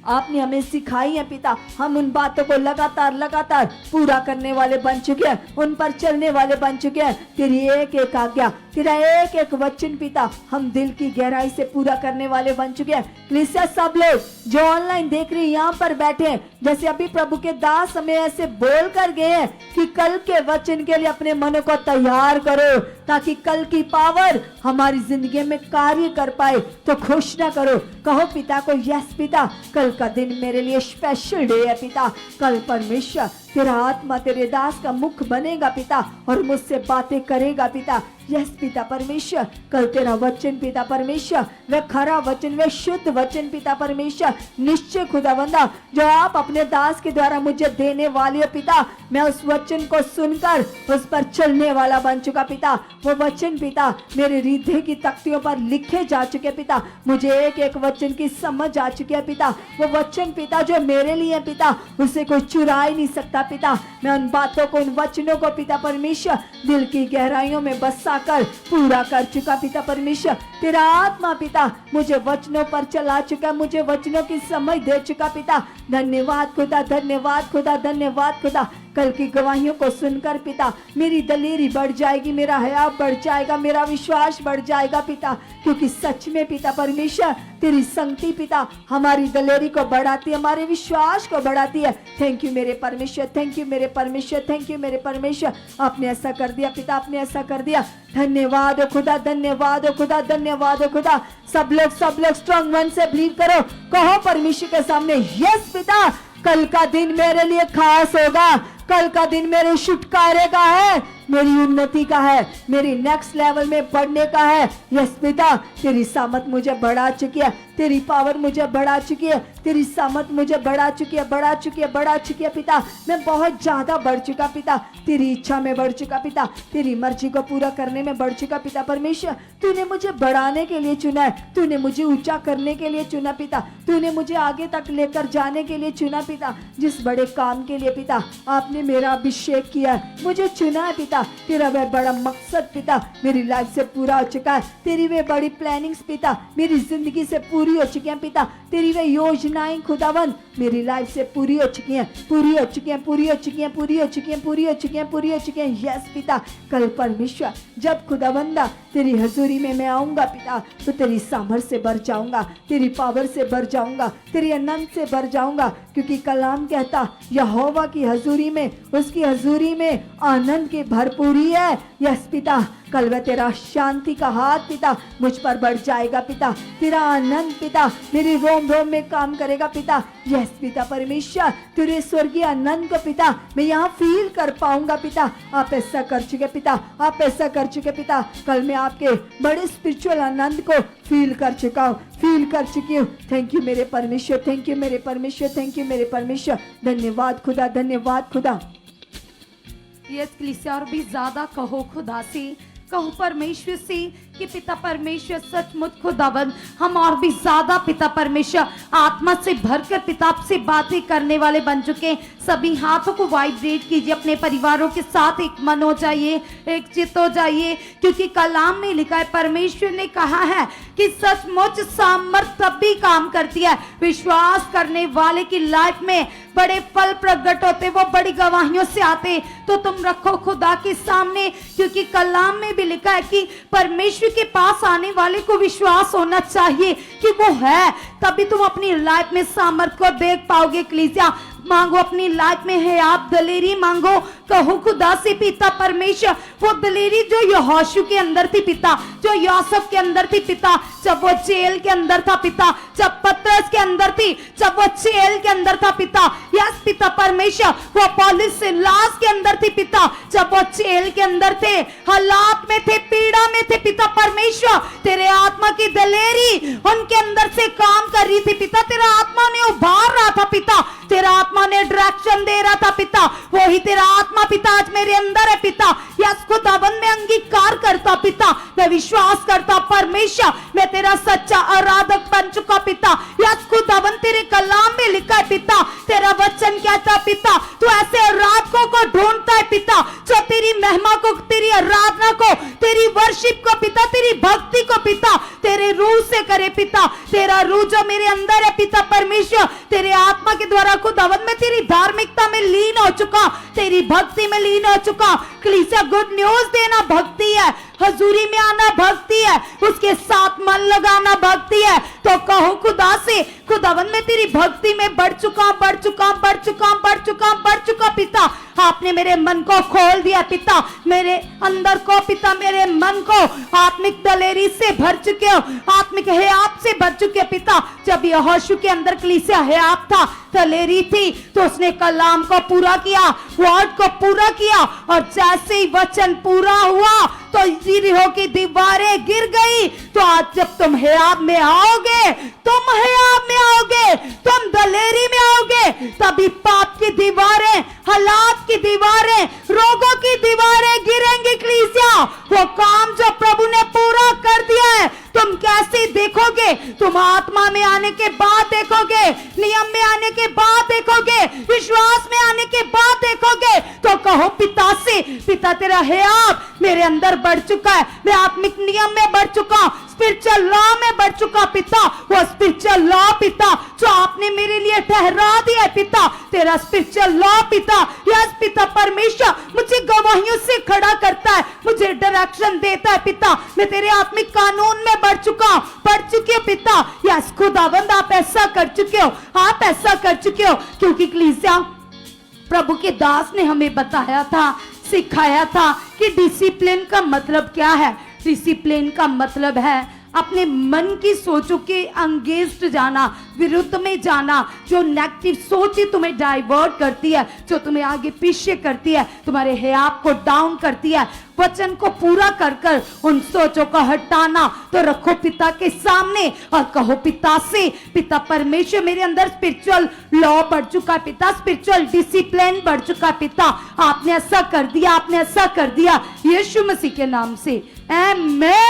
आपने हमें सिखाई है पिता, हम उन बातों को लगातार लगातार पूरा करने वाले बन चुके हैं, उन पर चलने वाले बन चुके हैं। तेरी एक एक आज्ञा, तेरा एक एक वचन पिता हम दिल की गहराई से पूरा करने वाले बन चुके हैं। कलीसिया सब लोग जो ऑनलाइन देख रहे हैं, यहाँ पर बैठे हैं, जैसे अभी प्रभु के दास हमें ऐसे बोल कर गए हैं कि कल के वचन के लिए अपने मन को तैयार करो, ताकि कल की पावर हमारी जिंदगी में कार्य कर पाए। तो घोषणा करो, कहो पिता को, यस पिता, कल का दिन मेरे लिए स्पेशल डे है पिता। कल परमेश्वर तेरा आत्मा तेरे दास का मुख बनेगा पिता और मुझसे बातें करेगा पिता। यस पिता परमेश्वर, कल तेरा वचन पिता परमेश्वर, वह खरा वचन, वह शुद्ध वचन पिता परमेश्वर, निश्चय खुदावंदा जो आप अपने दास के द्वारा मुझे देने वाले हो पिता, मैं उस वचन को सुनकर उस पर चलने वाला बन चुका पिता। वो वचन पिता मेरे हृदय की तख्तियों पर लिखे जा चुके पिता, मुझे एक एक वचन की समझ आ चुकी है पिता। वो वचन पिता जो मेरे लिए पिता, उसे कोई चुरा ही नहीं सकता पिता। मैं उन बातों को, उन वचनों को पिता परमेश्वर दिल की गहराइयों में बसा कर पूरा कर चुका पिता परमेश्वर। तेरा आत्मा पिता मुझे वचनों पर चला चुका, मुझे वचनों की समझ दे चुका पिता। धन्यवाद खुदा, धन्यवाद खुदा, धन्यवाद खुदा। कल की गवाहियों को सुनकर पिता मेरी दलेरी बढ़ जाएगी, मेरा हया बढ़ जाएगा, मेरा विश्वास बढ़ जाएगा पिता, क्योंकि सच में पिता परमेश्वर तेरी संगति पिता हमारी दलेरी को बढ़ाती है, हमारे विश्वास को बढ़ाती है। थैंक यू मेरे परमेश्वर, थैंक यू मेरे परमेश्वर, थैंक यू मेरे परमेश्वर। आपने ऐसा कर दिया पिता, आपने ऐसा कर दिया। धन्यवाद हो खुदा, धन्यवाद हो खुदा, धन्यवाद हो खुदा। सब लोग स्ट्रॉन्ग मन से बिलीव करो, कहो परमेश्वर के सामने, यस पिता, कल का दिन मेरे लिए खास होगा, कल का दिन मेरे छुटकारे का है, मेरी उन्नति का है, मेरी नेक्स्ट लेवल में बढ़ने का है। यस पिता, तेरी सामत मुझे बढ़ा चुकी है, तेरी पावर मुझे बढ़ा चुकी है, तेरी सामत मुझे बढ़ा चुकी है, बढ़ा चुकी है, बढ़ा चुकी है पिता। मैं बहुत ज्यादा बढ़ चुका पिता, तेरी इच्छा में बढ़ चुका पिता, तेरी मर्जी को पूरा करने में बढ़ चुका पिता परमेश्वर। तूने मुझे बढ़ाने के लिए चुना है, तूने मुझे ऊंचा करने के लिए चुना पिता, तूने मुझे आगे तक लेकर जाने के लिए चुना पिता। जिस बड़े काम के लिए पिता आपने मेरा अभिषेक किया है, मुझे चुना है पिता, तेरा वह बड़ा मकसद पिता मेरी लाइफ से पूरा हो चुका है। तेरी वे बड़ी प्लानिंग्स पिता मेरी जिंदगी से पूरी हो चुकी हैं पिता, तेरी वे योजनाएं खुदावन मेरी लाइफ से पूरी हो चुकी हैं, पूरी हो चुकी हैं, पूरी हो चुकी हैं, पूरी हो चुकी हैं, पूरी हो चुकी हैं, पूरी हो चुकी हैं। यस पिता, कल परमेश्वर जब खुदावंदा तेरी हजूरी में मैं आऊंगा पिता, तो तेरी सामर्थ से भर जाऊंगा, तेरी पावर से भर जाऊंगा, तेरी आनंद से भर जाऊंगा, क्योंकि कलाम कहता यहोवा की हजूरी में, उसकी हजूरी में आनंद की भरपूरी है। यस पिता, कल वह तेरा शांति का हाथ पिता मुझ पर बढ़ जाएगा पिता, तेरा आनंद पिता मेरी रोम रोम में काम करेगा पिता। यस पिता परमेश्वर, तेरे स्वर्गीय आनंद को पिता मैं यहाँ फील कर पाऊंगा पिता। आप ऐसा कर चुके पिता, आप ऐसा कर चुके पिता। कल मैं आपके बड़े स्पिरिचुअल आनंद को फील कर चुका हूँ, फील कर चुकी हूँ। थैंक यू मेरे परमेश्वर, थैंक यू मेरे परमेश्वर, थैंक यू मेरे परमेश्वर। धन्यवाद खुदा, धन्यवाद खुदा। यस कलीसिया, और भी ज्यादा कहो खुदा से, कहो परमेश्वर से कि पिता परमेश्वर सचमुच खुदाबंद हम और भी ज्यादा पिता परमेश्वर आत्मा से भरकर पिता आपसे बातें करने वाले बन चुके। सभी हाथों को वाइब्रेट कीजिए, अपने परिवारों के साथ एक मन हो जाइए, एक चित्त हो जाइए, क्योंकि कलाम में लिखा है, परमेश्वर ने कहा है कि सचमुच सामर्थ तब भी काम करती है विश्वास करने वाले की लाइफ में बड़े फल प्रकट होते, वो बड़ी गवाहियों से आते। तो तुम रखो खुदा के सामने, क्योंकि कलाम में भी लिखा है कि परमेश्वर के पास आने वाले को विश्वास होना चाहिए कि वो है, तभी तुम अपनी लाइफ में सामर्थ को देख पाओगे। कलीसिया, मांगो अपनी लाइफ में है आप दलेरी मांगो, कहो खुदा से पिता परमेश्वर वो दलेरी जो यहोशू के अंदर थी पिता, जो यूसुफ के अंदर थी पिता, जब वो जेल के अंदर था पिता, जब पतरस के अंदर थी, जब वो जेल के अंदर था पिता, यस पिता परमेश्वर वो पौलुस सिलास के अंदर थी पिता, जब वो जेल के अंदर थे, हालात में थे, पीड़ा में थे पिता परमेश्वर, तेरे आत्मा की दलेरी उनके अंदर से काम कर रही थी पिता, तेरा आत्मा ने उभार रहा था पिता, तेरा आत्मा ने डायरेक्शन दे रहा था पिता, वही तेरा आत्मा पिता आज मेरे अंदर है पिता, यस खुदावन में अंगीकार करता पिता, मैं विश्वास करता परमेश्वर मैं तेरा सच्चा आराधक बन चुका पिता, यस खुदावन तेरे कलाम में लिखा है पिता, तेरा वचन कहता पिता, तू ऐसे आराधकों को ढूंढता है पिता, जो तेरी महिमा को, तेरी आराधना को, तेरी वर्शिप को पिता, तेरी भक्ति को पिता, तेरे रूह से करे पिता, तेरा रूह जो मेरे अंदर है पिता परमेश्वर, तेरे आत्मा के द्वारा खुदावन में तेरी धार्मिकता में लीन हो चुका, तेरी भक्ति में लीन हो चुका। कलीसिया गुड न्यूज देना भक्ति है, हजूरी में आना भक्ति है, उसके साथ मन लगाना भक्ति है, तो कहो खुदा से खुदावन में तेरी भक्ति में बढ़ चुका, बढ़ चुका, बढ़ चुका, बढ़ चुका, बढ़ चुका पिता, आपने मेरे मन को खोल दिया पिता, मेरे अंदर को पिता, मेरे मन को आत्मिक दलेरी से भर चुके हो, आत्मिक है आपसे भर चुके पिता, जब यहोशू के अंदर कलीसिया है आप था, दलेरी थी, तो उसने कलाम को पूरा किया, वर्ड को पूरा किया, और जैसे ही वचन पूरा हुआ तो यरीहो की दीवारें गिर गई, तो आज जब तुम हियाब में आओगे, तुम हियाब में आओगे, तुम दलेरी में आओगे, तभी पाप की दीवारें, हालात की दीवारें, रोगों की दीवारें गिरेंगी कलीसिया, वो काम जो प्रभु ने पूरा कर दिया है, तुम कैसे देखोगे, तुम आत्मा में आने के बाद देखोगे, नियम में आने के बाद देखोगे, विश्वास में आने के बाद देखोगे, तो कहो पिता से पिता तेरा हियाब मेरे अंदर बढ़ चुका है, मैं आत्मिक नियम में बढ़ चुका, स्पिरिचुअल लॉ में बढ़ चुका पिता, वो स्पिरिचुअल लॉ पिता जो आपने मेरे लिए ठहरा दिया है पिता, तेरा स्पिरिचुअल लॉ पिता, यस पिता परमेश्वर मुझे गवाहियों से खड़ा करता है, मुझे डायरेक्शन देता है पिता, मैं तेरे आत्मिक कानून में बढ़ चुका, बढ़ चुके हो पिता, यस खुदावंद आप ऐसा कर चुके हो, आप ऐसा कर चुके हो, क्योंकि कलीसिया प्रभु के दास ने हमें बताया था, सिखाया था कि डिसिप्लिन का मतलब क्या है। डिसिप्लिन का मतलब है अपने मन की सोचों के अंगेंस्ट जाना, विरुद्ध में जाना, जो नेगेटिव सोच ही तुम्हें डाइवर्ट करती है, जो तुम्हें आगे पीछे करती है, तुम्हारे हियाब को डाउन करती है, वचन को पूरा कर कर उन सोचों को हटाना, तो रखो पिता के सामने और कहो पिता से पिता परमेश्वर मेरे अंदर स्पिरिचुअल लॉ बढ़ चुका है पिता, स्पिरिचुअल डिसिप्लिन बढ़ चुका है पिता, आपने ऐसा कर दिया, आपने ऐसा कर दिया, यीशु मसीह के नाम से आमीन।